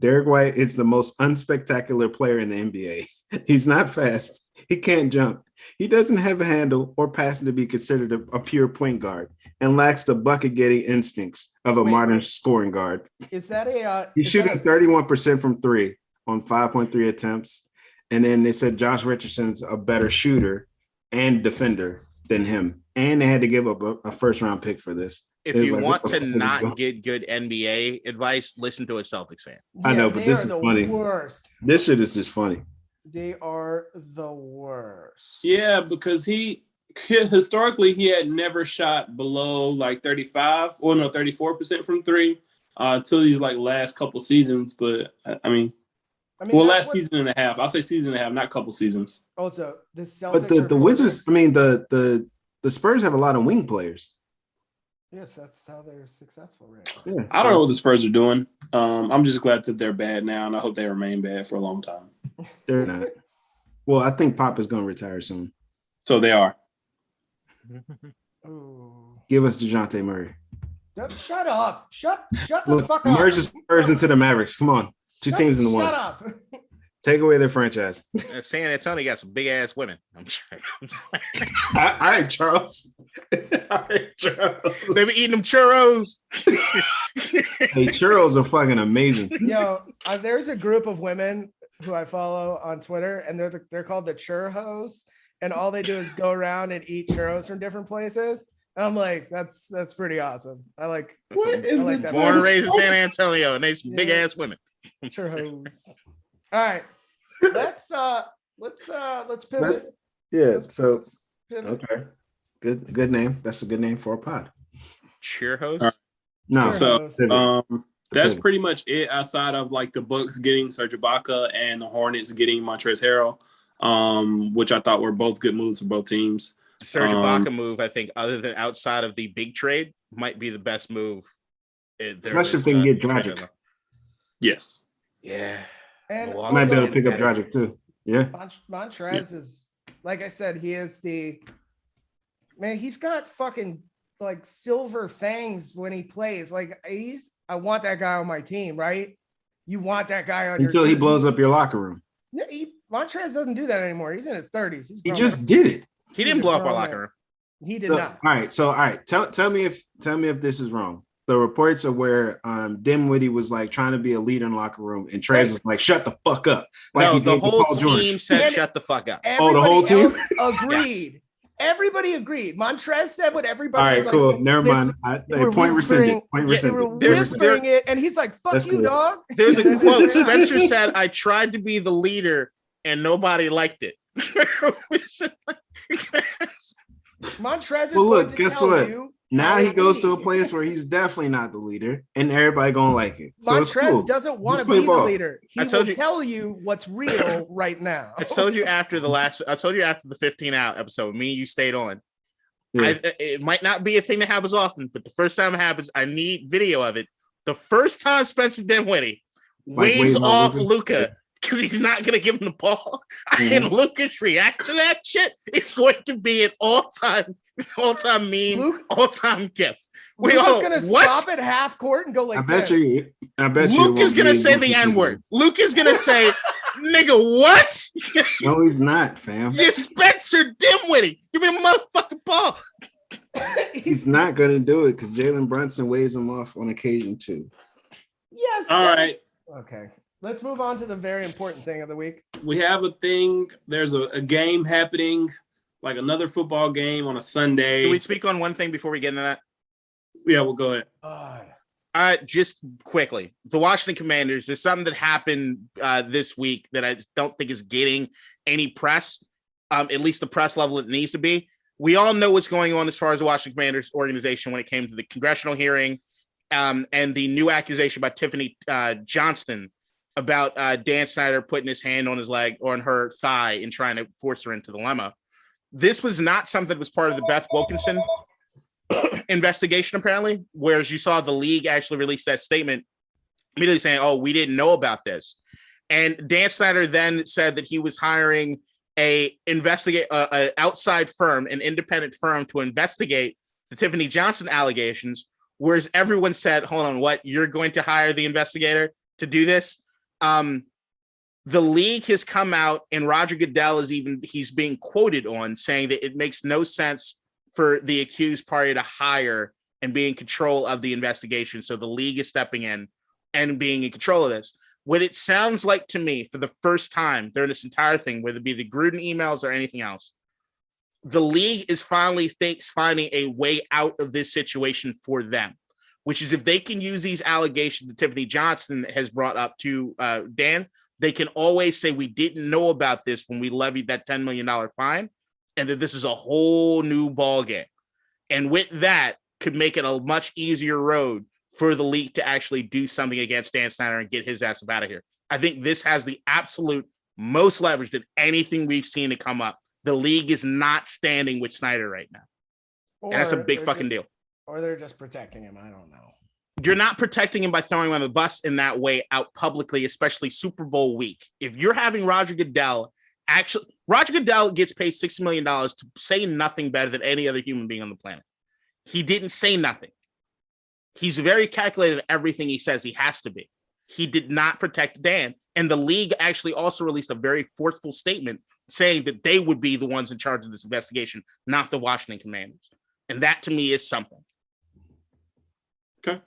Derek White is the most unspectacular player in the NBA. He's not fast. He can't jump. He doesn't have a handle or passing to be considered a pure point guard and lacks the bucket getting instincts of a modern scoring guard. Is that he's shooting 31% from 3 on 5.3 attempts. And then they said Josh Richardson's a better shooter and defender than him. And they had to give up a first round pick for this. If you want to not get good NBA advice, listen to a Celtics fan. Yeah, I know, but this is funny. Worst. This shit is just funny. They are the worst. Yeah, because he historically he had never shot below like 34% from 3 till these like last couple seasons. But I mean, last season and a half. I'll say season and a half, not couple seasons. Also, the Celtics. But the Wizards, I mean, the Spurs have a lot of wing players. Yes, that's how they're successful right now. Yeah, I don't know what the Spurs are doing. I'm just glad that they're bad now, and I hope they remain bad for a long time. They're not. Well, I think Pop is going to retire soon. So they are. Give us DeJounte Murray. Shut up. Shut the fuck up. Merge the Spurs into the Mavericks. Come on. Two teams in the one. Shut up. Take away their franchise. San Antonio got some big ass women. I'm trying. All right, Charles. They be eating them churros. Hey, churros are fucking amazing. Yo, there's a group of women who I follow on Twitter, and they're called the churros, and all they do is go around and eat churros from different places. And I'm like, that's pretty awesome. I like that. Born and raised in San Antonio, and they some big ass women. Churros. All right. let's pivot. So okay, good name. That's a good name for a pod. Cheer host. No, so that's pretty much it. Outside of like the Bucks getting Serge Ibaka and the Hornets getting Montrezl Harrell, which I thought were both good moves for both teams. Serge Ibaka move, I think, other than outside of the big trade, might be the best move. Especially if they can get Dragic. Yes. Yeah. And might be able to pick up Dragic too. Yeah. Montrez is, like I said, he is he's got fucking like silver fangs when he plays. Like I want that guy on my team, right? You want that guy on your team. Until he blows up your locker room. Yeah, Montrez doesn't do that anymore. He's in his 30s. He just did it. He didn't blow up our locker room. He did not. All right. Tell me if this is wrong. The reports are where Dinwiddie was like trying to be a leader in the locker room, and Trez was like, "Shut the fuck up!" Like no, the whole team said, "Shut the fuck up." The whole team agreed. Everybody agreed. Montrez said what everybody. All right, was cool. Like, Never mind. Point rescinded. They were whispering it, and he's like, "Fuck you, dog." There's a quote. Spencer said, "I tried to be the leader, and nobody liked it." Montrez is going to tell you. Now he goes to a place where he's definitely not the leader, and everybody gonna like it. So Montrez doesn't want to be the leader. He will tell you what's real right now. I told you after the 15 out episode, me and you stayed on. Yeah. It might not be a thing that happens often, but the first time it happens, I need video of it. The first time Spencer Dinwiddie waves off Luka because he's not going to give him the ball, and Luka's reaction to that shit is going to be an all-time meme, all-time gif. Luka's going to stop at half court and go like I bet you. Luke is going to say the N-word. Luke is going to say, nigga, what? No, he's not, fam. You're Spencer Dinwiddie. Give me a motherfucking ball. He's not going to do it because Jalen Brunson waves him off on occasion, too. Yes. All right. Okay. Let's move on to the very important thing of the week. We have a thing. There's a game happening, like another football game on a Sunday. Can we speak on one thing before we get into that? Yeah, we'll go ahead. Just quickly, the Washington Commanders, there's something that happened this week that I don't think is getting any press, at least the press level it needs to be. We all know what's going on as far as the Washington Commanders organization when it came to the congressional hearing and the new accusation by Tiffany Johnston about Dan Snyder putting his hand on his leg or on her thigh and trying to force her into the limo. This was not something that was part of the Beth Wilkinson investigation, apparently, whereas you saw the league actually release that statement immediately saying, "Oh, we didn't know about this." And Dan Snyder then said that he was hiring an outside firm, an independent firm, to investigate the Tiffany Johnston allegations, whereas everyone said, "Hold on, what? You're going to hire the investigator to do this?" The league has come out, and Roger Goodell he's being quoted on saying that it makes no sense for the accused party to hire and be in control of the investigation. So the league is stepping in and being in control of this. What it sounds like to me, for the first time during this entire thing, whether it be the Gruden emails or anything else, the league is finally finding a way out of this situation for them, which is if they can use these allegations that Tiffany Johnston has brought up to Dan, they can always say, we didn't know about this when we levied that $10 million fine, and that this is a whole new ball game. And with that, could make it a much easier road for the league to actually do something against Dan Snyder and get his ass up out of here. I think this has the absolute most leverage than anything we've seen to come up. The league is not standing with Snyder right now. And that's a big fucking deal. Or they're just protecting him. I don't know. You're not protecting him by throwing him on the bus in that way out publicly, especially Super Bowl week. If you're having Roger Goodell gets paid $60 million to say nothing better than any other human being on the planet. He didn't say nothing. He's very calculated in everything he says he has to be. He did not protect Dan. And the league actually also released a very forceful statement saying that they would be the ones in charge of this investigation, not the Washington Commanders. And that to me is something. Okay,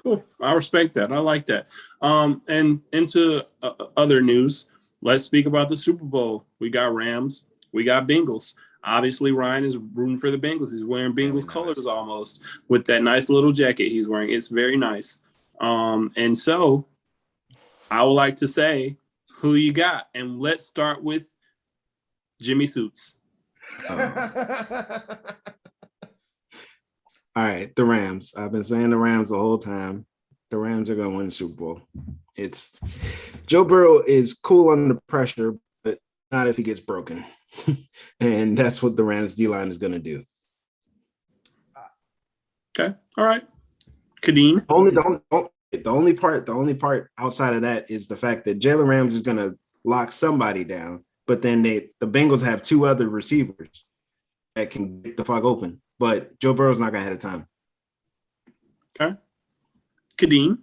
cool. I respect that. I like that. And into other news, let's speak about the Super Bowl. We got Rams. We got Bengals. Obviously, Ryan is rooting for the Bengals. He's wearing Bengals colors almost with that nice little jacket he's wearing. It's very nice. And so I would like to say, Who you got? And let's start with Jimmy Suits. All right, the Rams. I've been saying the Rams the whole time. The Rams are going to win the Super Bowl. It's Joe Burrow is cool under pressure, but not if he gets broken. And that's what the Rams D-line is going to do. Okay. All right. Kadeem. The only part outside of that is the fact that Jalen Ramsey is going to lock somebody down, but then the Bengals have two other receivers that can get the fuck open. But Joe Burrow's not going to have the time. Okay. Kadeem.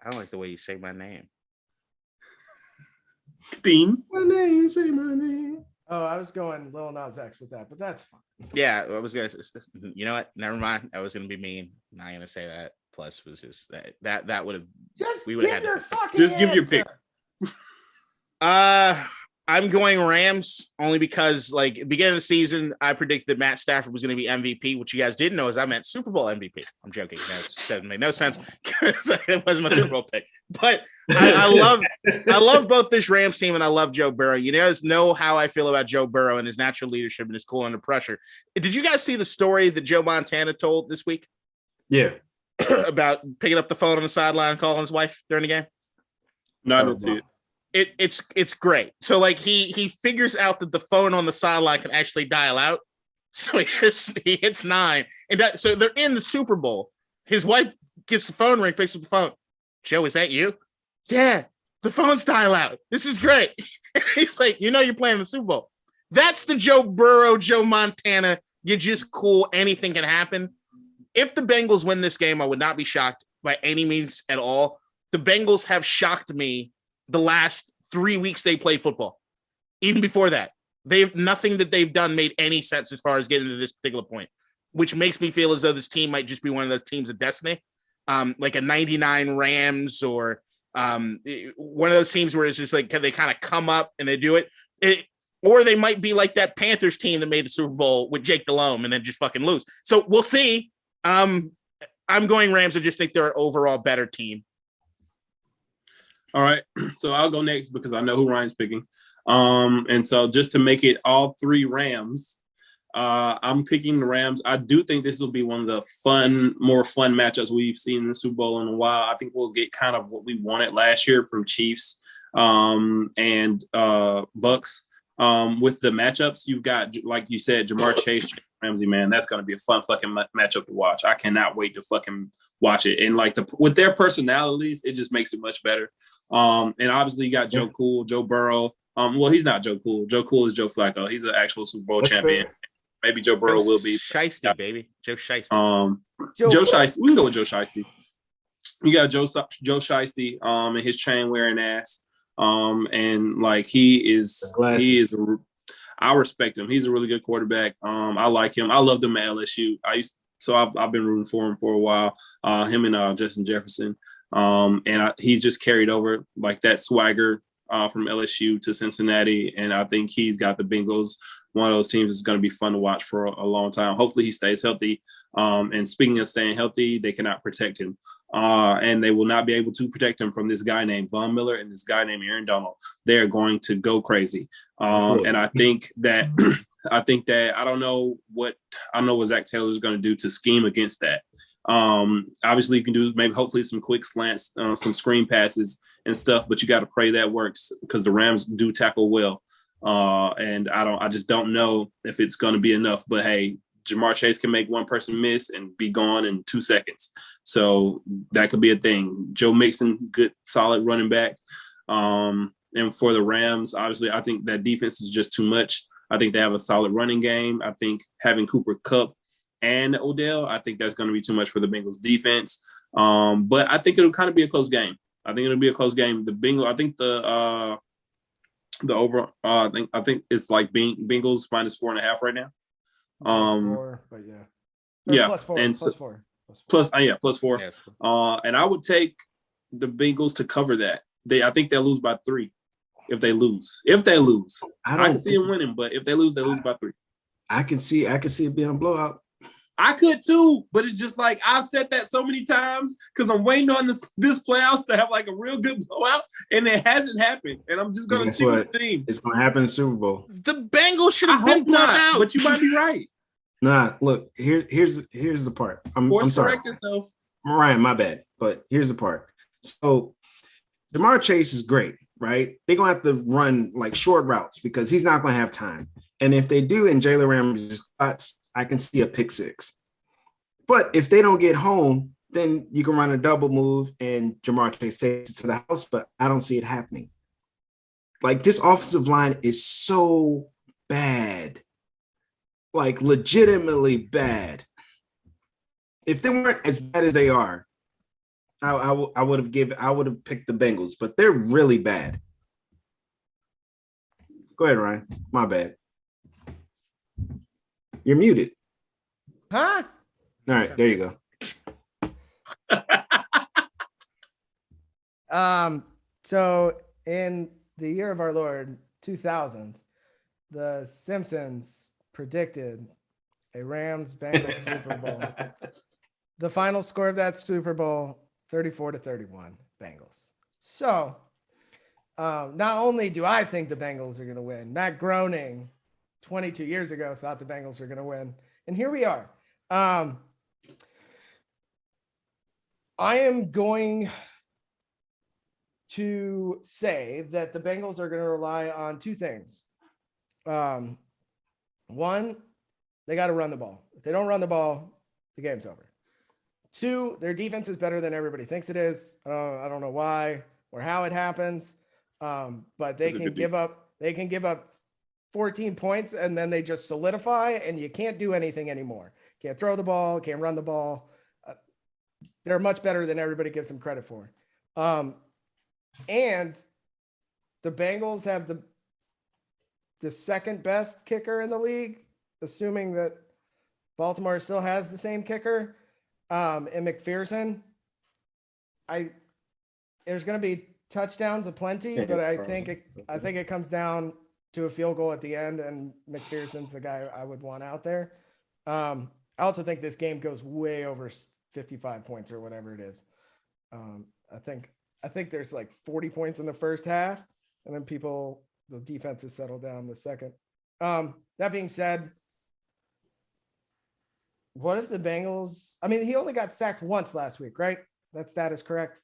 I don't like the way you say my name. Kadeem. Say my name. Oh, I was going Lil Nas X with that, but that's fine. Yeah, I was gonna. You know what? Never mind. I was gonna be mean. Not gonna say that. Plus, was just that would have. We would have had. Just give your pick. I'm going Rams only because, like, beginning of the season, I predicted that Matt Stafford was going to be MVP, which you guys didn't know is I meant Super Bowl MVP. I'm joking. That doesn't make no sense because it wasn't my Super Bowl pick. But I love both this Rams team and I love Joe Burrow. You guys know how I feel about Joe Burrow and his natural leadership and his cool under pressure. Did you guys see the story that Joe Montana told this week? Yeah. About picking up the phone on the sideline and calling his wife during the game? No, I didn't see it. It's great. So, like, he figures out that the phone on the sideline can actually dial out. So he hits 9. And so they're in the Super Bowl. His wife gets the phone ring, picks up the phone. Joe, is that you? Yeah, the phone's dial out. This is great. He's like, you're playing the Super Bowl. That's the Joe Burrow, Joe Montana. You're just cool. Anything can happen. If the Bengals win this game, I would not be shocked by any means at all. The Bengals have shocked me the last 3 weeks they play football. Even before that, nothing that they've done made any sense as far as getting to this particular point, which makes me feel as though this team might just be one of the teams of destiny, like a 99 Rams or one of those teams where it's just like they kind of come up and they do it. Or they might be like that Panthers team that made the Super Bowl with Jake Delhomme and then just fucking lose. So we'll see. I'm going Rams. I just think they're an overall better team. All right, so I'll go next because I know who Ryan's picking. And so just to make it all 3 Rams, I'm picking the Rams. I do think this will be one of the more fun matchups we've seen in the Super Bowl in a while. I think we'll get kind of what we wanted last year from Chiefs and Bucks. With the matchups, you've got, like you said, Jamar Chase, Ramsey, man, that's going to be a fun fucking matchup to watch. I cannot wait to fucking watch it. And like with their personalities, it just makes it much better. And obviously you got Joe Cool, Joe Burrow. Well, he's not Joe Cool. Joe Cool is Joe Flacco. He's an actual Super Bowl champion. Maybe Joe Burrow will be. Shiesty, baby. Joe Shiesty. Joe Shiesty. We can go with Joe Shiesty. You got Joe Shiesty and his chain wearing ass. And like he is I respect him. He's a really good quarterback. I like him. I loved him at LSU. I've been rooting for him for a while. Him and Justin Jefferson. He's just carried over like that swagger from LSU to Cincinnati, and I think he's got the Bengals. One of those teams that's going to be fun to watch for a long time. Hopefully he stays healthy. And speaking of staying healthy, they cannot protect him. And they will not be able to protect him from this guy named Von Miller and this guy named Aaron Donald. They are going to go crazy. And I think that I don't know what Zach Taylor is going to do to scheme against that. Obviously you can do maybe hopefully some quick slants, some screen passes and stuff, but you got to pray that works because the Rams do tackle well. And I just don't know if it's going to be enough, but hey, Jamar Chase can make one person miss and be gone in 2 seconds. So that could be a thing. Joe Mixon, good, solid running back. And for the Rams, obviously, I think that defense is just too much. I think they have a solid running game. I think having Cooper Kupp and Odell, I think that's going to be too much for the Bengals defense. But I think it'll kind of be a close game. I think it'll be a close game. The Bengals, I think the over, I think it's like Bengals -4.5 right now. +4, but yeah, +4, and +4, +4. Yeah. And I would take the Bengals to cover that. I think they'll lose by 3 if they lose. I can see them winning, but if they lose by 3. I can see it being a blowout. I could too, but it's just like I've said that so many times because I'm waiting on this playoffs to have like a real good blowout, and it hasn't happened. And I'm just gonna stick with the theme. It's gonna happen in the Super Bowl. The Bengals should have been blown out, but you might be right. Nah, look, here's the part. I'm sorry. Yourself. Ryan, my bad. But here's the part. So Jamar Chase is great, right? They're gonna have to run like short routes because he's not gonna have time. And if they do, and Jalen Ramsey's spots, I can see a pick six. But if they don't get home, then you can run a double move and Jamar Chase takes it to the house, but I don't see it happening. Like, this offensive line is so bad. Like, legitimately bad. If they weren't as bad as they are, I would have picked the Bengals, but they're really bad. Go ahead, Ryan. My bad. You're muted. Huh? All right, there you go. So in the year of our Lord 2000, the Simpsons predicted a Rams-Bengals Super Bowl. The final score of that Super Bowl, 34-31, Bengals. So not only do I think the Bengals are going to win, Matt Groening 22 years ago thought the Bengals were going to win. And here we are. I am going to say that the Bengals are going to rely on two things. One, they got to run the ball. If they don't run the ball, the game's over. Two, their defense is better than everybody thinks it is. I don't know why or how it happens, but they can give up 14 points and then they just solidify and you can't do anything anymore. Can't throw the ball, can't run the ball. They're much better than everybody gives them credit for. And the Bengals have the second best kicker in the league, assuming that Baltimore still has the same kicker, in McPherson. There's going to be touchdowns aplenty, but I think it comes down to a field goal at the end, and McPherson's the guy I would want out there. I also think this game goes way over 55 points or whatever it is. I think there's like 40 points in the first half, and then the defense has settled down in the second. That being said, what if the Bengals? I mean, he only got sacked once last week, right? That stat is correct.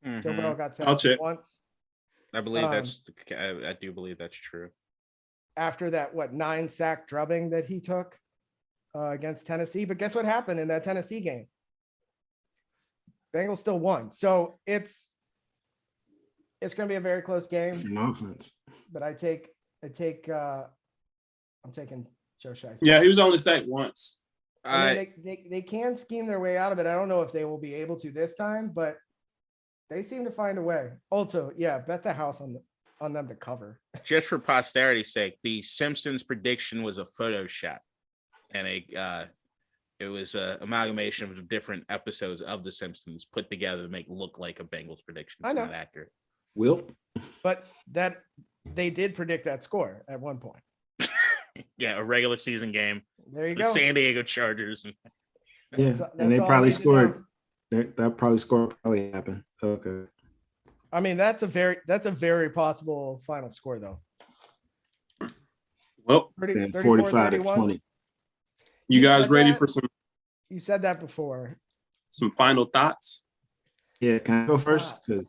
Mm-hmm. Joe Burrow got sacked once. I believe I do believe that's true. After that, 9 sack drubbing that he took against Tennessee. But guess what happened in that Tennessee game? Bengals still won. So it's going to be a very close game. Offense. But I'm taking Joe Shiesty. Yeah, he was only sacked once. I mean, they can scheme their way out of it. I don't know if they will be able to this time, but they seem to find a way. Also, yeah, bet the house on them to cover. Just for posterity's sake, the Simpsons prediction was a Photoshop, and it was an amalgamation of different episodes of the Simpsons put together to make it look like a Bengals prediction. It's not accurate. But that they did predict that score at one point. Yeah, a regular season game. There you the go. San Diego Chargers. Yeah, and they probably scored. That probably happened. Okay. I mean, that's a very possible final score, though. Well, 45-20. You guys ready for some? You said that before. Some final thoughts? Yeah, can I go first? Can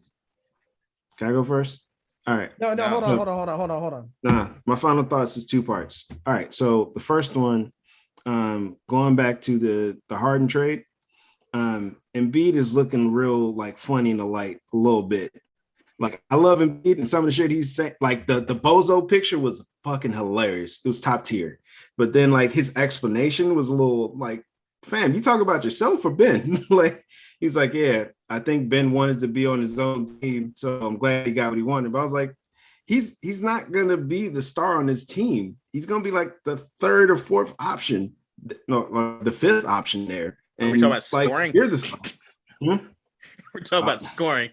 I go first? All right. No, hold on. Nah, my final thoughts is 2 parts. All right. So the first one, going back to the Harden trade, Embiid is looking real like funny in the light a little bit. Like, I love Embiid and some of the shit he's saying. Like the Bozo picture was fucking hilarious. It was top tier. But then like his explanation was a little like, fam, you talk about yourself or Ben? Like, he's like, yeah, I think Ben wanted to be on his own team, so I'm glad he got what he wanted. But I was like, he's not gonna be the star on his team. He's gonna be like the third or fourth option, no, the fifth option there. And we're talking about scoring. Here's the star. We're talking about scoring.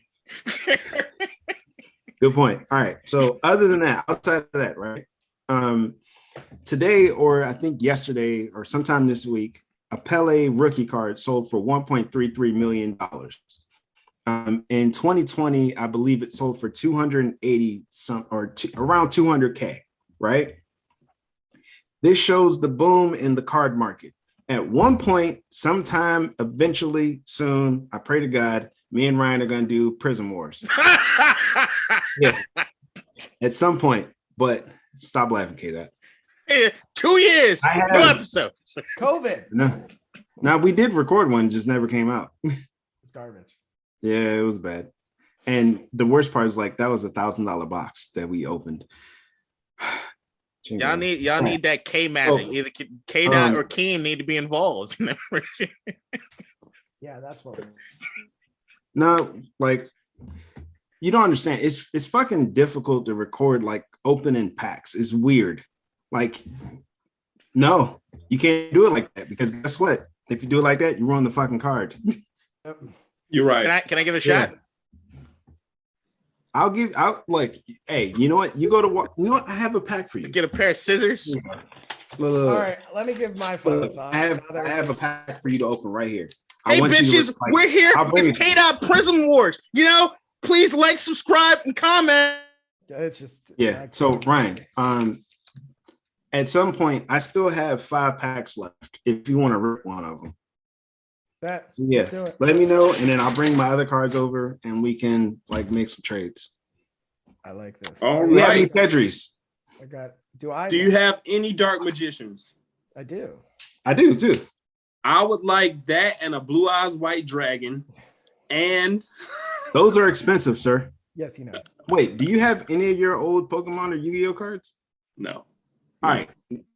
Good point. All right. So other than that, outside of that, right? Today, or I think yesterday or sometime this week, a Pele rookie card sold for $1.33 million. In 2020, I believe it sold for 280 around 200K, right? This shows the boom in the card market. At one point, sometime, eventually, soon, I pray to God, me and Ryan are going to do Prison Wars. Yeah, at some point, but stop laughing, K-Dot. 2 years, no episodes. COVID. No. Now, we did record one, just never came out. It's garbage. Yeah, it was bad. And the worst part is like that was $1,000 box that we opened. Y'all need that K magic. Either K-Dot or Keen need to be involved. Yeah, that's what. No, like you don't understand. It's fucking difficult to record like opening packs. It's weird. Like, no, you can't do it like that because guess what? If you do it like that, you ruin the fucking card. You're right. Can I give it a shot? I'll like, hey, you know what? You know what? I have a pack for you. Get a pair of scissors. Look. All right, let me give my final thoughts. I have a pack for you to open right here. Hey, bitches, we're here. It's K-Dot Prison Wars. You know, please like, subscribe, and comment. It's just So Ryan, at some point, I still have 5 packs left. If you want to rip one of them. So yeah, let me know, and then I'll bring my other cards over, and we can like make some trades. I like this. All we right. have any Pedris? I got. Do you have any Dark Magicians? I do. I do too. I would like that and a Blue Eyes White Dragon, and those are expensive, sir. Yes, he knows. Wait, do you have any of your old Pokemon or Yu-Gi-Oh cards? No. All right.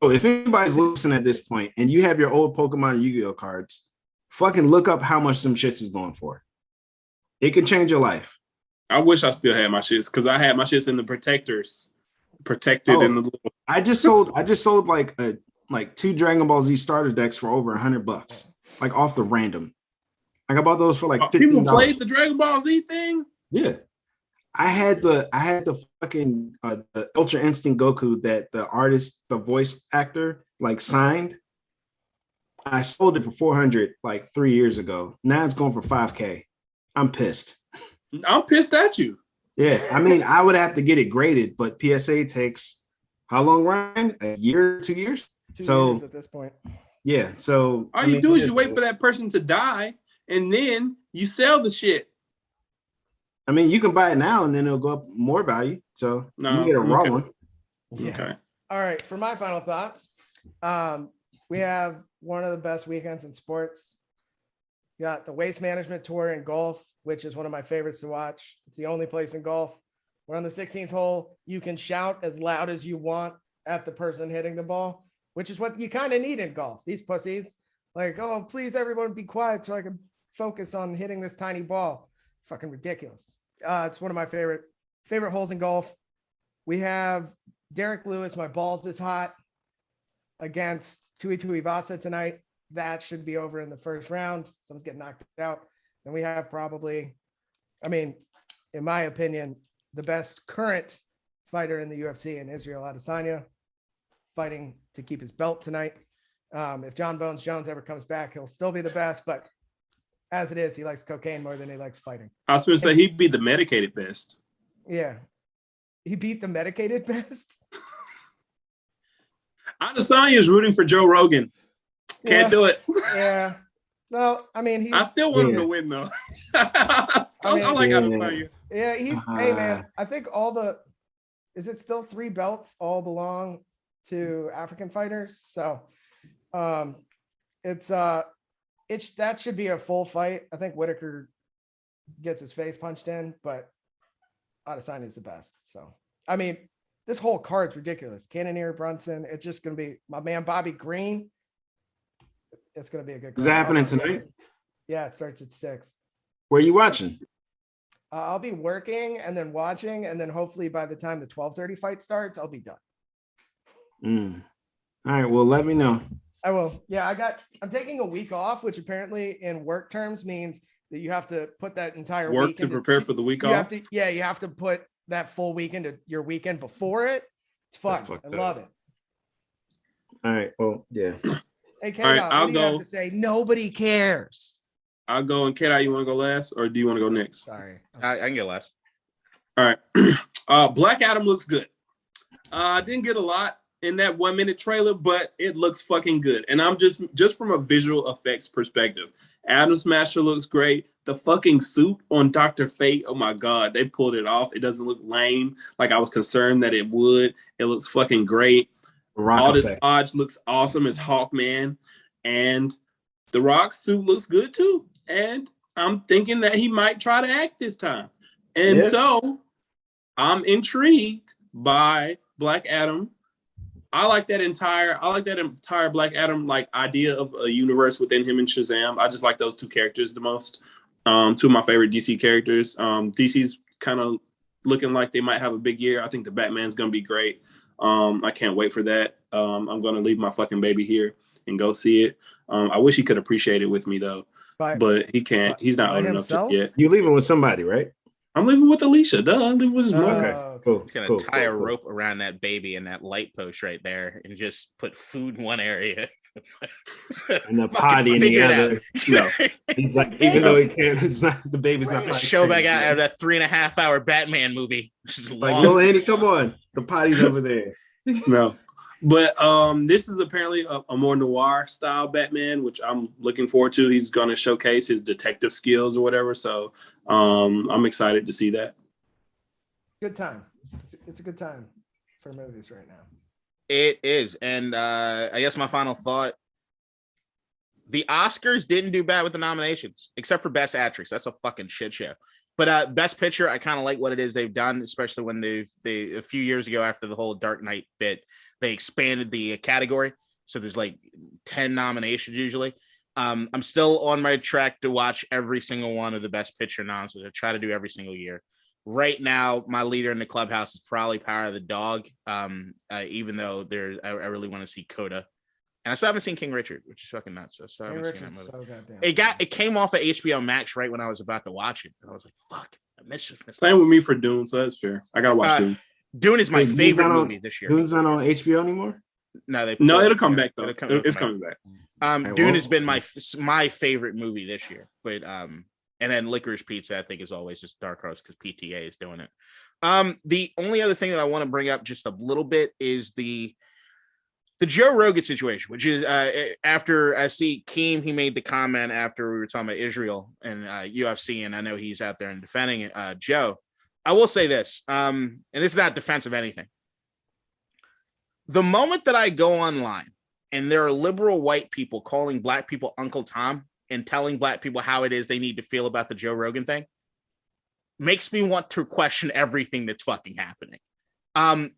So if anybody's listening at this point, and you have your old Pokemon or Yu-Gi-Oh cards. Fucking look up how much some shits is going for. It can change your life. I wish I still had my shits because I had my shits in the protectors, protected in the little. I just sold like 2 Dragon Ball Z starter decks for over $100, like off the random. Like I bought those for like $15. People played the Dragon Ball Z thing. Yeah, I had the fucking the Ultra Instinct Goku that the artist, the voice actor, like signed. I sold it for 400 like 3 years ago. Now it's going for 5K. I'm pissed. I'm pissed at you. Yeah, I mean, I would have to get it graded, but PSA takes how long, Ryan? A year, 2 years? 2 years at this point. Yeah, so all you do is you wait for that person to die, and then you sell the shit. I mean, you can buy it now, and then it'll go up more value. So you can get a raw one. Yeah. Okay. All right. For my final thoughts, we have one of the best weekends in sports. You got the Waste Management Tour in golf, which is one of my favorites to watch. It's the only place in golf. We're on the 16th hole. You can shout as loud as you want at the person hitting the ball, which is what you kind of need in golf. These pussies, like, oh, please, everyone be quiet so I can focus on hitting this tiny ball. Fucking ridiculous. It's one of my favorite holes in golf. We have Derek Lewis, my balls is hot, against Tui Tuivasa tonight. That should be over in the first round. Someone's getting knocked out. And we have probably, I mean, in my opinion, the best current fighter in the UFC in Israel Adesanya, fighting to keep his belt tonight. If John Bones Jones ever comes back, he'll still be the best. But as it is, he likes cocaine more than he likes fighting. I was going to say he'd be the medicated best. Yeah. He beat the medicated best. Adesanya is rooting for Joe Rogan. Can't do it. Yeah. Well, I mean, I still want him to win, though. I like Adesanya. Yeah, he's. Hey, man, I think is it still 3 belts all belong to African fighters? So, that should be a full fight. I think Whitaker gets his face punched in, but Adesanya is the best. So, I mean, this whole card's ridiculous. Cannonier, Brunson. It's just going to be my man Bobby Green. It's going to be a good card. Is that happening tonight? Yeah, it starts at 6. Where are you watching? I'll be working and then watching, and then hopefully by the time the 12:30 fight starts, I'll be done. All right. Well, let me know. I will. Yeah, I'm taking a week off, which apparently in work terms means that you have to put that entire work week to prepare for the week off. You have to put that full week into your weekend before it. It's fun. I love it. All right. Well, yeah. Hey, K-Dot, what do you have to say? Nobody cares. I'll go. And K-Dot, you want to go last, or do you want to go next? Sorry. I can go last. All right. Black Adam looks good. Didn't get a lot in that 1 minute trailer, but it looks fucking good. And I'm just from a visual effects perspective. Adam Smasher looks great. The fucking suit on Dr. Fate, oh my God, they pulled it off. It doesn't look lame like I was concerned that it would. It looks fucking great. All this Dodge looks awesome as Hawkman. And The Rock's suit looks good too. And I'm thinking that he might try to act this time. And so I'm intrigued by Black Adam. I like that entire Black Adam like idea of a universe within him and Shazam. I just like those two characters the most. Two of my favorite DC characters. DC's kind of looking like they might have a big year. I think the Batman's gonna be great. I can't wait for that. I'm gonna leave my fucking baby here and go see it. I wish he could appreciate it with me though, but he can't. He's not old enough to yet. You're leaving with somebody, right? I'm living with Alicia. Duh, I'm living with his mom. Okay, cool. He's gonna tie a rope around that baby and that light post right there, and just put food in one area and the potty in the other. No, he's like, even though he can't, it's not the baby's not. Show back out of that 3.5 hour Batman movie. Like, no, Andy, come on, the potty's over there. No. But this is apparently a more noir style Batman, which I'm looking forward to. He's going to showcase his detective skills or whatever. So I'm excited to see that. Good time. It's a good time for movies right now. It is. And I guess my final thought, the Oscars didn't do bad with the nominations, except for Best Actress. That's a fucking shit show. But Best Picture, I kind of like what it is they've done, especially when they a few years ago after the whole Dark Knight bit, they expanded the category. So there's like 10 nominations usually. I'm still on my track to watch every single one of the Best Picture noms, which I try to do every single year. Right now, my leader in the clubhouse is probably Power of the Dog, even though I really want to see Coda. And I still haven't seen King Richard, which is fucking nuts. So I haven't seen that movie. So it came off of HBO Max right when I was about to watch it. And I was like, fuck, I missed it. Same with me for Dune, so that's fair. I gotta watch Dune. Dune is my favorite movie this year. Dune's not on HBO anymore? No, it'll come back though. It's coming back. Dune has been my favorite movie this year. But and then Licorice Pizza, I think, is always just dark horse because PTA is doing it. The only other thing that I want to bring up just a little bit is the Joe Rogan situation, which is after I see Keem, he made the comment after we were talking about Israel and UFC, and I know he's out there and defending Joe. I will say this, and this is not defense of anything. The moment that I go online and there are liberal white people calling black people Uncle Tom and telling black people how it is they need to feel about the Joe Rogan thing, makes me want to question everything that's fucking happening. I'm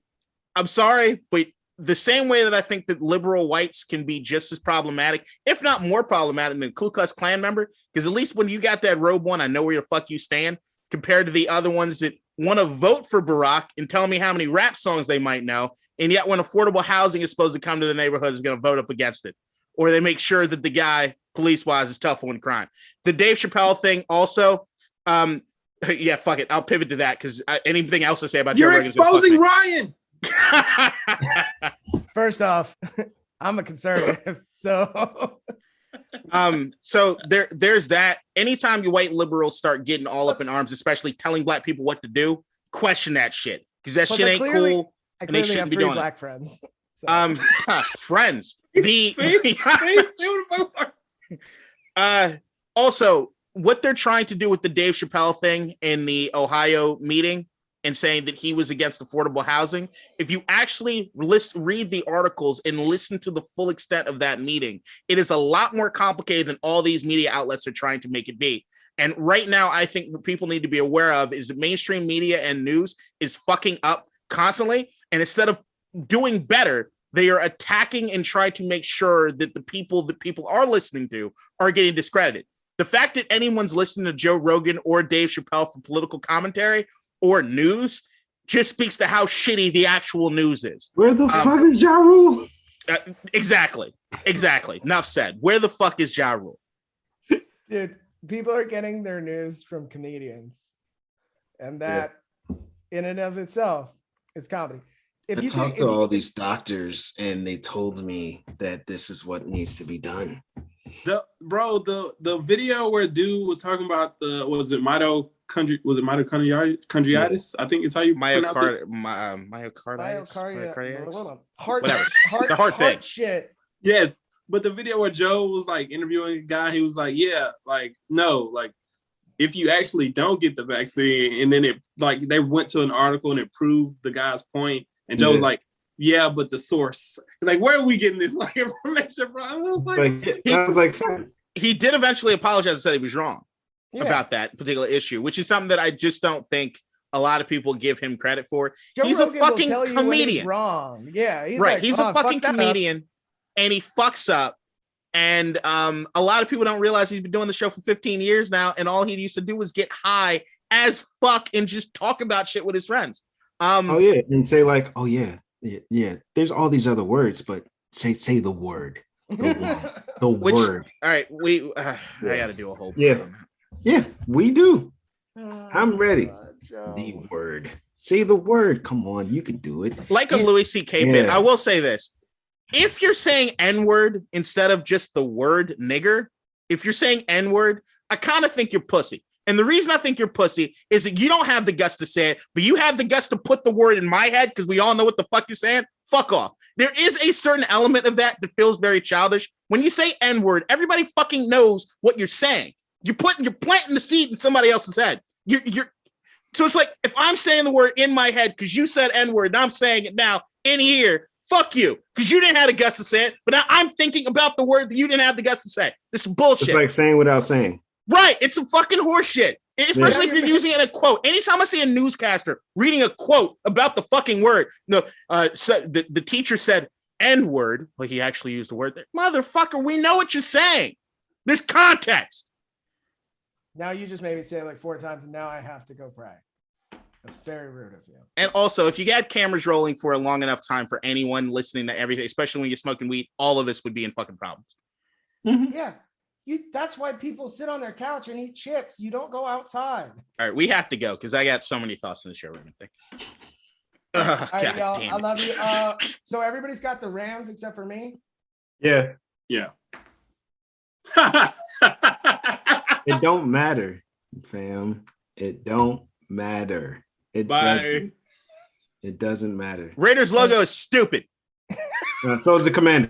sorry, but the same way that I think that liberal whites can be just as problematic, if not more problematic than a Ku Klux Klan member, because at least when you got that robe on, I know where the fuck you stand, compared to the other ones that want to vote for Barack and tell me how many rap songs they might know, and yet when affordable housing is supposed to come to the neighborhood is going to vote up against it, or they make sure that the guy, police-wise, is tough on crime. The Dave Chappelle thing also, yeah, fuck it, I'll pivot to that, because anything else to say about Joe Rogan, you're exposing Ryan! First off, I'm a conservative, so there's that. Anytime you white liberals start getting all up in arms, especially telling black people what to do, question that shit, because that shit ain't cool, and they shouldn't be doing black it. Friends. So. Friends. Also, what they're trying to do with the Dave Chappelle thing in the Ohio meeting and saying that he was against affordable housing, if you actually read the articles and listen to the full extent of that meeting, it is a lot more complicated than all these media outlets are trying to make it be. And right now, I think what people need to be aware of is that mainstream media and news is fucking up constantly. And instead of doing better, they are attacking and trying to make sure that the people are listening to are getting discredited. The fact that anyone's listening to Joe Rogan or Dave Chappelle for political commentary or news just speaks to how shitty the actual news is. Where the fuck is Ja Rule? Exactly. Enough said. Where the fuck is Ja Rule? Dude, people are getting their news from comedians. And that in and of itself is comedy. I talked to all these doctors, and they told me that this is what needs to be done. The video where dude was talking about mitochondritis? I think it's how you pronounce it. Myocarditis. Whatever. The heart thing. Shit. Yes, but the video where Joe was like interviewing a guy, he was like, "Yeah, like no, like if you actually don't get the vaccine," and then it like they went to an article and it proved the guy's point, and Joe was like, "Yeah, but the source, like, where are we getting this like information from?" I was like, he did eventually apologize and said he was wrong about that particular issue, which is something that I just don't think a lot of people give him credit for. He's a fucking comedian. He's wrong. Yeah, he's right. Like, he's a fucking comedian, and he fucks up. And a lot of people don't realize he's been doing the show for 15 years now, and all he used to do was get high as fuck and just talk about shit with his friends. And say like, "Oh yeah, there's all these other words, but say the word." The word. All right, I got to do a whole. Yeah, we do. I'm ready. The word. Say the word. Come on, you can do it. Like a Louis C.K. bit. I will say this: if you're saying N-word instead of just the word nigger, if you're saying N-word, I kind of think you're pussy. And the reason I think you're pussy is that you don't have the guts to say it, but you have the guts to put the word in my head because we all know what the fuck you're saying. Fuck off. There is a certain element of that feels very childish. When you say N-word, everybody fucking knows what you're saying. You're planting the seed in somebody else's head. So it's like, if I'm saying the word in my head because you said N-word and I'm saying it now in here, fuck you, because you didn't have the guts to say it, but now I'm thinking about the word that you didn't have the guts to say. This is bullshit. It's like saying without saying. Right. It's some fucking horse shit. Especially if you're using it in a quote. Anytime I see a newscaster reading a quote about the fucking word, so the teacher said N-word, like he actually used the word there. Motherfucker, we know what you're saying. There's context. Now you just made me say it like 4 times, and now I have to go pray. That's very rude of you. And also, if you had cameras rolling for a long enough time for anyone listening to everything, especially when you're smoking weed, all of this would be in fucking problems. Mm-hmm. Yeah. That's why people sit on their couch and eat chips. You don't go outside. All right, we have to go because I got so many thoughts in the show. All right, y'all, I love you. So everybody's got the Rams except for me? Yeah. Yeah. It don't matter, fam. It don't matter. It doesn't matter. Raiders logo is stupid. So is the Commander.